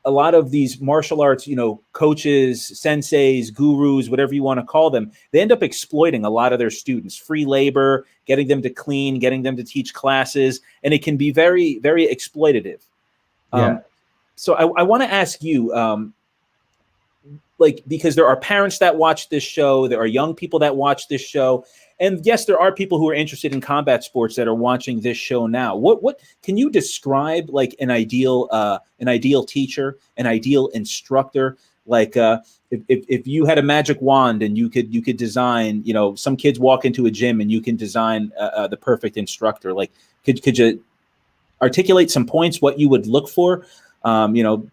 a lot of these martial arts, you know, coaches, senseis, gurus, whatever you want to call them, they end up exploiting a lot of their students, free labor, getting them to clean, getting them to teach classes. And it can be very, very exploitative. So I want to ask you, like, because there are parents that watch this show, there are young people that watch this show, and yes, there are people who are interested in combat sports that are watching this show now. What can you describe like an ideal teacher, an ideal instructor? Like if you had a magic wand and you could design, you know, some kids walk into a gym and you can design the perfect instructor. Like could you articulate some points what you would look for? You know,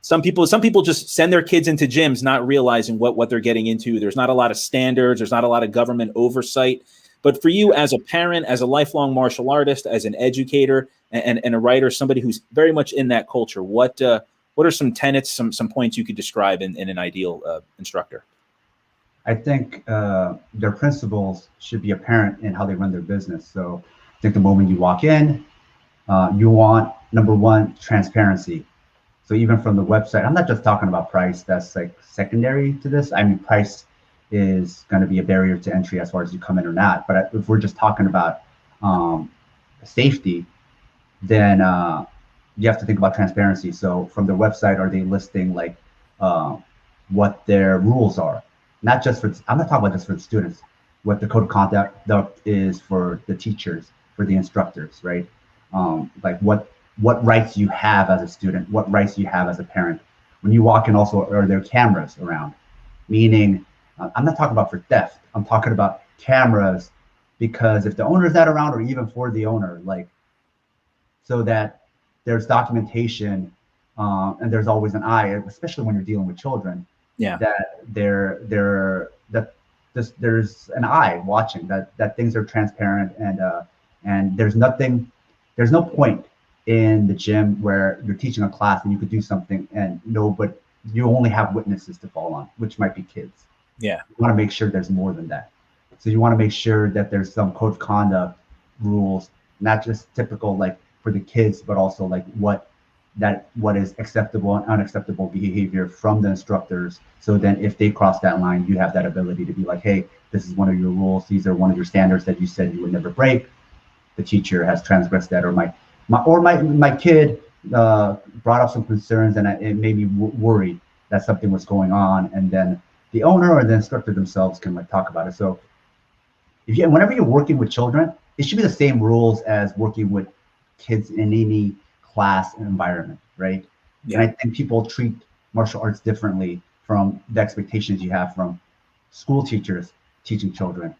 some people just send their kids into gyms not realizing what they're getting into. There's not a lot of standards. There's not a lot of government oversight. But for you as a parent, as a lifelong martial artist, as an educator and a writer, somebody who's very much in that culture, what are some tenets, some points you could describe in an ideal instructor? I think their principles should be apparent in how they run their business. So I think the moment you walk in, you want, number one, transparency. So even from the website, I'm not just talking about price. That's like secondary to this. I mean, price is going to be a barrier to entry as far as you come in or not. But if we're just talking about safety, then you have to think about transparency. So from the website, are they listing like what their rules are? Not just for, I'm not talking about just for the students, what the code of conduct is for the teachers, for the instructors, right? Like what rights you have as a student, what rights you have as a parent. When you walk in also, are there cameras around? Meaning, I'm not talking about for theft, I'm talking about cameras, because if the owner is not around, or even for the owner, like, so that there's documentation and there's always an eye, especially when you're dealing with children, that there's an eye watching, that things are transparent, and there's no point in the gym where you're teaching a class and you could do something but you only have witnesses to fall on, which might be kids. You want to make sure there's more than that. So you want to make sure that there's some code of conduct rules, not just typical like for the kids, but also like what is acceptable and unacceptable behavior from the instructors. So then if they cross that line, you have that ability to be like, hey, this is one of your rules. These are one of your standards that you said you would never break. The teacher has transgressed that, or my kid brought up some concerns, and it made me worried that something was going on, and then the owner or the instructor themselves can like talk about it. So whenever you're working with children, it should be the same rules as working with kids in any class and environment, right? And I think people treat martial arts differently from the expectations you have from school teachers teaching children.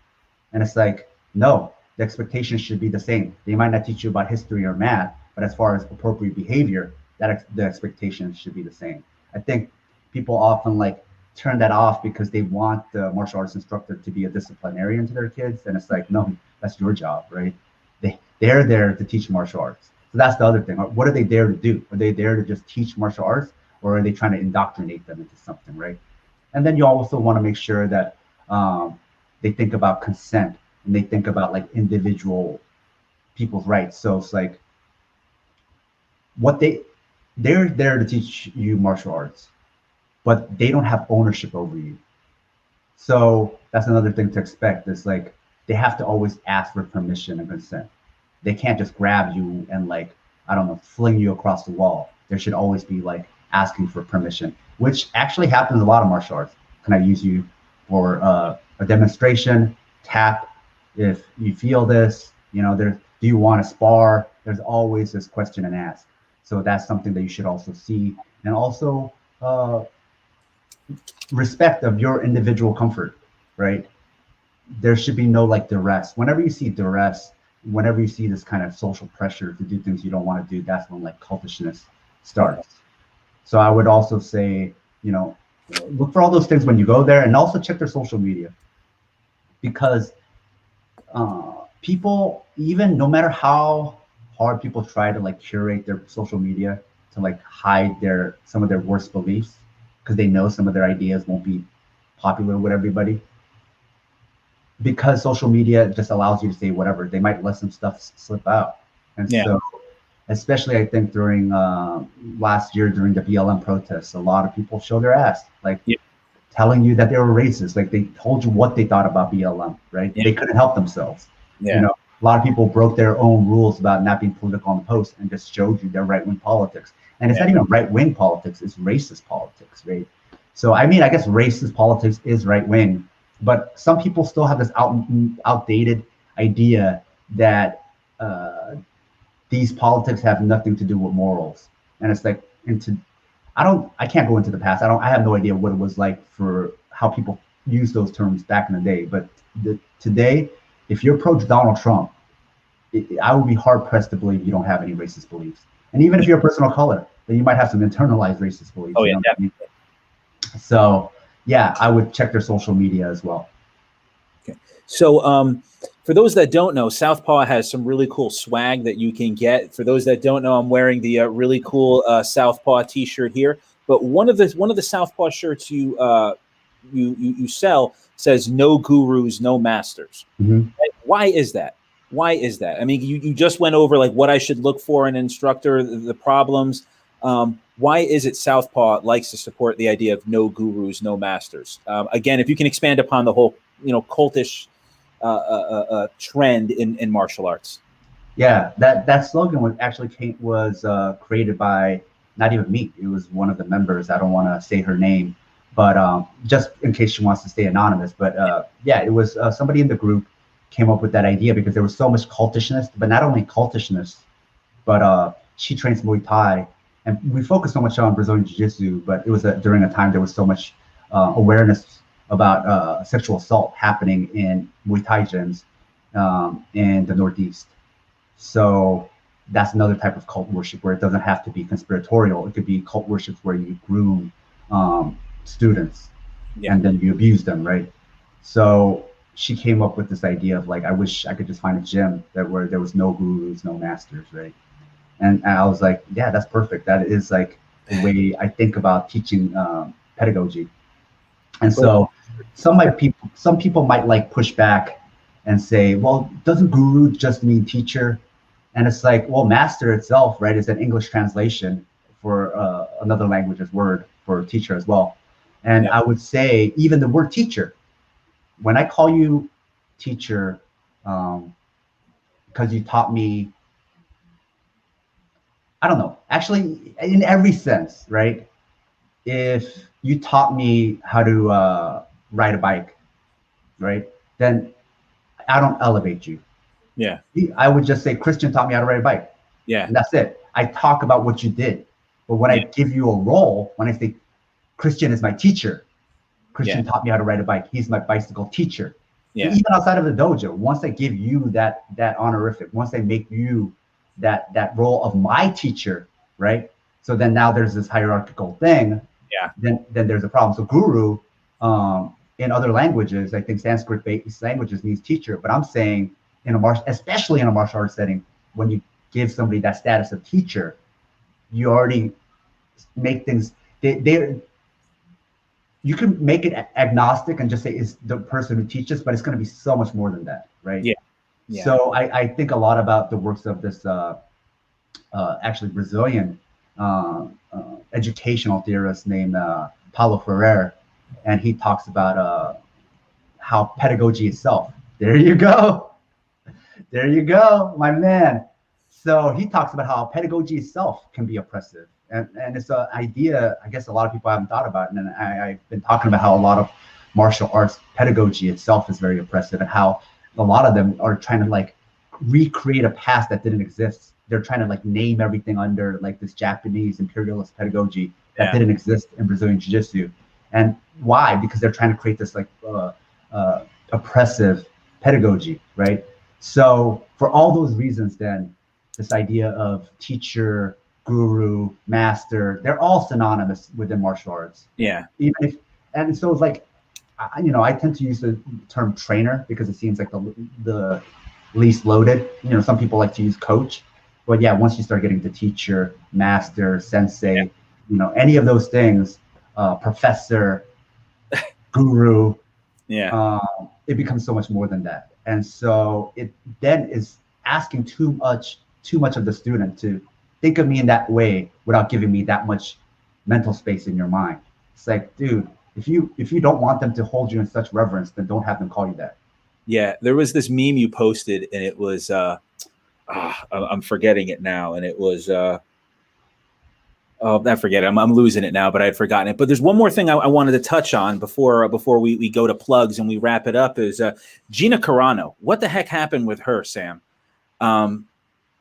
And it's like, no, the expectations should be the same. They might not teach you about history or math, but as far as appropriate behavior, the expectations should be the same. I think people often like turn that off because they want the martial arts instructor to be a disciplinarian to their kids. And it's like, no, that's your job, right? They're there to teach martial arts. So that's the other thing. What are they there to do? Are they there to just teach martial arts, or are they trying to indoctrinate them into something, right? And then you also want to make sure that they think about consent, and they think about like individual people's rights. So it's like what they're there to teach you martial arts, but they don't have ownership over you. So that's another thing to expect. Is like they have to always ask for permission and consent. They can't just grab you and like, I don't know, fling you across the wall. There should always be like asking for permission, which actually happens in a lot of martial arts. Can I use you for a demonstration? Tap if you feel this. You know, do you want to spar? There's always this question and ask. So that's something that you should also see, and also respect of your individual comfort, right? There should be no like duress. Whenever you see duress, whenever you see this kind of social pressure to do things you don't want to do, that's when like cultishness starts. So I would also say, you know, look for all those things when you go there, and also check their social media, because people, even no matter how hard people try to like curate their social media to like hide some of their worst beliefs, because they know some of their ideas won't be popular with everybody, because social media just allows you to say whatever, they might let some stuff slip out. And so especially I think during last year during the BLM protests, a lot of people show their ass, like telling you that they were racist, like they told you what they thought about BLM, right? They couldn't help themselves. You know, a lot of people broke their own rules about not being political on post and just showed you their right-wing politics. And it's not even right-wing politics, it's racist politics, right? So I mean, I guess racist politics is right-wing, but some people still have this outdated idea that these politics have nothing to do with morals. And it's like, I can't go into the past. I have no idea what it was like for how people use those terms back in the day. But today, if you approach Donald Trump, I would be hard pressed to believe you don't have any racist beliefs. And even if you're a person of color, then you might have some internalized racist beliefs. Oh yeah, definitely. So yeah, I would check their social media as well. Okay. So for those that don't know, Southpaw has some really cool swag that you can get. For those that don't know, I'm wearing the really cool Southpaw T-shirt here. But one of the Southpaw shirts you sell says "No gurus, no masters." Mm-hmm. Why is that? Why is that? I mean, you just went over like what I should look for in an instructor, the problems. Why is it Southpaw likes to support the idea of no gurus, no masters? Again, if you can expand upon the whole, cultish trend in martial arts. Yeah, that slogan was actually created by not even me. It was one of the members. I don't want to say her name, but just in case she wants to stay anonymous. But yeah, it was somebody in the group came up with that idea because there was so much cultishness, but not only cultishness, but she trains Muay Thai, and we focused so much on Brazilian Jiu-Jitsu, but it was during a time there was so much awareness about sexual assault happening in Muay Thai gyms in the Northeast. So that's another type of cult worship where it doesn't have to be conspiratorial. It could be cult worship where you groom students and then you abuse them, right? So she came up with this idea of like, I wish I could just find a gym where there was no gurus, no masters, right? And I was like, yeah, that's perfect. That is like the way I think about teaching pedagogy. And so some people might like push back and say, well, doesn't guru just mean teacher? And it's like, well, master itself, right, is an English translation for another language's word for teacher as well. And I would say even the word teacher, when I call you teacher, because you taught me, I don't know, actually in every sense, right? If you taught me how to ride a bike, right, then I don't elevate you. Yeah. I would just say, Christian taught me how to ride a bike. Yeah. And that's it. I talk about what you did. But when I give you a role, when I say Christian is my teacher, Christian taught me how to ride a bike, he's my bicycle teacher. Yeah. Even outside of the dojo, once I give you that honorific, once I make you that role of my teacher, right? So then now there's this hierarchical thing. Yeah. Then there's a problem. So guru, in other languages, I think Sanskrit-based languages means teacher, but I'm saying especially in a martial arts setting, when you give somebody that status of teacher, you already make things. you can make it agnostic and just say it's the person who teaches, but it's going to be so much more than that, right? Yeah. Yeah. So I think a lot about the works of this actually Brazilian educational theorist named Paulo Freire, and he talks about how pedagogy itself. There you go. There you go, my man. So he talks about how pedagogy itself can be oppressive. And it's an idea, I guess a lot of people haven't thought about. And I've been talking about how a lot of martial arts pedagogy itself is very oppressive, and how a lot of them are trying to like recreate a past that didn't exist. They're trying to like name everything under like this Japanese imperialist pedagogy that didn't exist in Brazilian Jiu-Jitsu. And why? Because they're trying to create this like oppressive pedagogy, right? So for all those reasons, then this idea of teacher, guru, master, they're all synonymous within martial arts. Yeah. Even if, and so it's like, I tend to use the term trainer because it seems like the least loaded. Some people like to use coach, but yeah, once you start getting to teacher, master, sensei, any of those things, professor, guru, it becomes so much more than that. And so it then is asking too much of the student to think of me in that way without giving me that much mental space in your mind. It's like, dude, if you don't want them to hold you in such reverence, then don't have them call you that. Yeah, there was this meme you posted, and it was I'm forgetting it now, and it was I forget it. I'm losing it now, but I had forgotten it. But there's one more thing I wanted to touch on before we go to plugs and we wrap it up is Gina Carano. What the heck happened with her, Sam?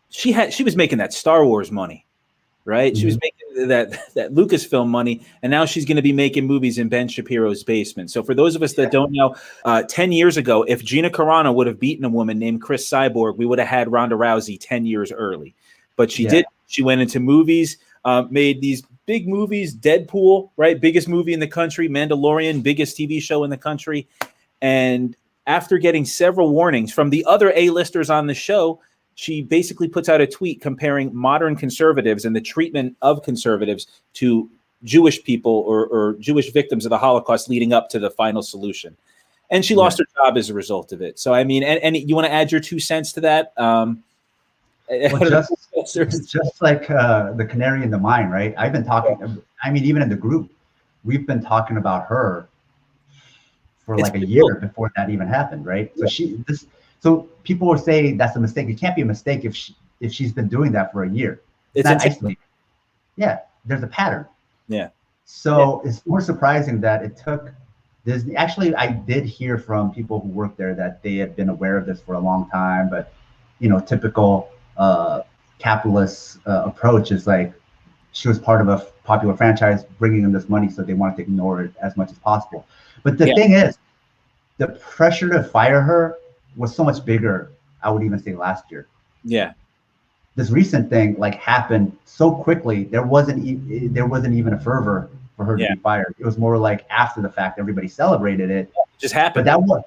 She was making that Star Wars money, right? Mm-hmm. She was making that Lucasfilm money, and now she's going to be making movies in Ben Shapiro's basement. So for those of us that don't know, 10 years ago, if Gina Carano would have beaten a woman named Chris Cyborg, we would have had Ronda Rousey 10 years early. But she did. She went into movies, made these big movies, Deadpool, right? Biggest movie in the country, Mandalorian, biggest TV show in the country. And after getting several warnings from the other A-listers on the show, she basically puts out a tweet comparing modern conservatives and the treatment of conservatives to Jewish people or Jewish victims of the Holocaust leading up to the final solution. And she lost her job as a result of it. So, I mean, and you want to add your 2 cents to that? Just like the canary in the mine, right? I've been talking, even in the group, we've been talking about her for like a year before that even happened, right? So people will say that's a mistake. It can't be a mistake if she's been doing that for a year. It's not isolated. Yeah, there's a pattern. Yeah. So it's more surprising that it took Disney. Actually, I did hear from people who work there that they had been aware of this for a long time, but typical capitalist approach is like she was part of a popular franchise bringing in this money, so they wanted to ignore it as much as possible. But the thing is, the pressure to fire her was so much bigger, I would even say last year. Yeah. This recent thing happened so quickly, there wasn't even a fervor for her to be fired. It was more like after the fact, everybody celebrated it. It just happened. But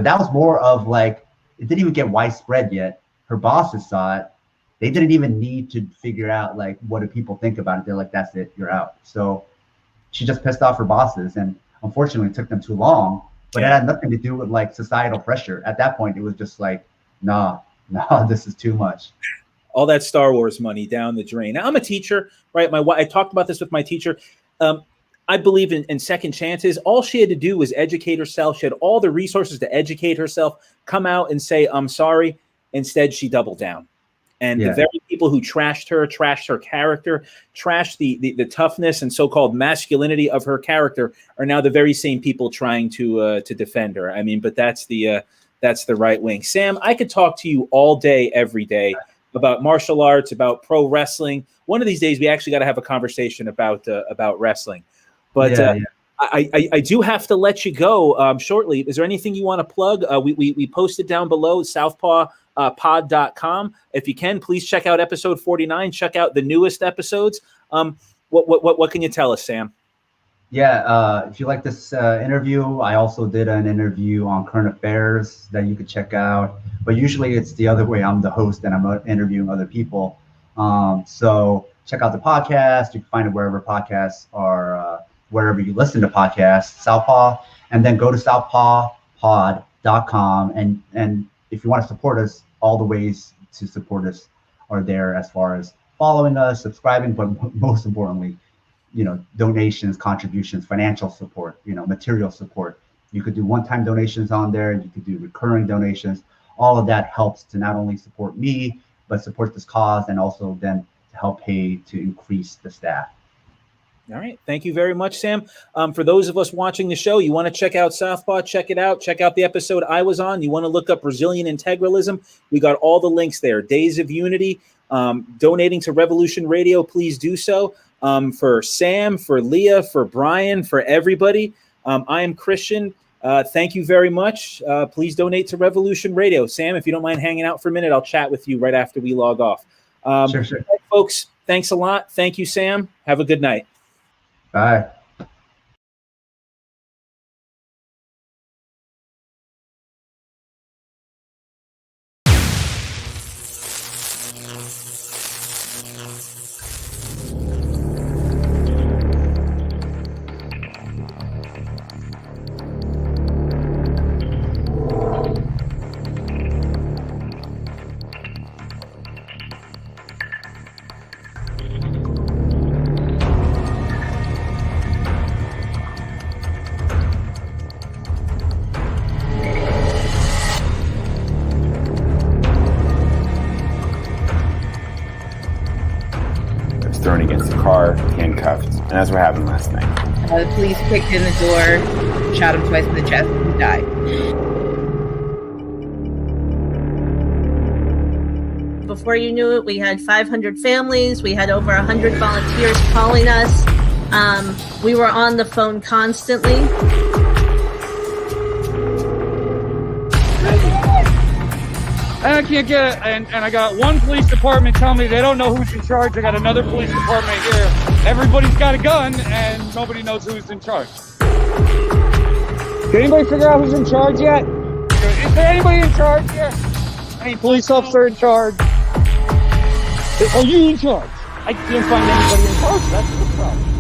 that was more of like, it didn't even get widespread yet. Her bosses saw it. They didn't even need to figure out what do people think about it. They're like, that's it, you're out. So she just pissed off her bosses, and unfortunately it took them too long. But it had nothing to do with societal pressure. At that point, it was just like, nah, this is too much. All that Star Wars money down the drain. Now, I'm a teacher, right? I talked about this with my teacher. I believe in second chances. All she had to do was educate herself. She had all the resources to educate herself, come out and say, I'm sorry. Instead, she doubled down. And the very people who trashed her character, trashed the toughness and so-called masculinity of her character are now the very same people trying to defend her. I mean, but that's the right wing. Sam, I could talk to you all day, every day about martial arts, about pro wrestling. One of these days, we actually got to have a conversation about wrestling. But I do have to let you go shortly. Is there anything you want to plug? We posted down below, Southpaw. Pod.com. If you can, please check out episode 49. Check out the newest episodes. What can you tell us, Sam? Yeah, if you like this interview, I also did an interview on current affairs that you could check out. But usually it's the other way. I'm the host and I'm interviewing other people. So check out the podcast. You can find it wherever podcasts are wherever you listen to podcasts, Southpaw, and then go to southpawpod.com. And if you want to support us, all the ways to support us are there, as far as following us, subscribing, but most importantly, donations, contributions, financial support, material support. You could do one-time donations on there. You could do recurring donations. All of that helps to not only support me, but support this cause, and also then to help pay to increase the staff. All right. Thank you very much, Sam. For those of us watching the show, you want to check out Southpaw, check it out. Check out the episode I was on. You want to look up Brazilian integralism. We got all the links there. Days of Unity, donating to Revolution Radio, please do so. For Sam, for Leah, for Brian, for everybody. I am Christian. Thank you very much. Please donate to Revolution Radio. Sam, if you don't mind hanging out for a minute, I'll chat with you right after we log off. Sure. Folks, thanks a lot. Thank you, Sam. Have a good night. Bye. Thrown against the car, handcuffed, and that's what happened last night. The police kicked in the door, shot him twice in the chest, and he died. Before you knew it, we had 500 families. We had over 100 volunteers calling us. We were on the phone constantly. I can't get it, and I got one police department telling me they don't know who's in charge. I got another police department here. Everybody's got a gun, and nobody knows who's in charge. Did anybody figure out who's in charge yet? Is there anybody in charge here? Any police officer in charge? Are you in charge? I can't find anybody in charge. That's the problem.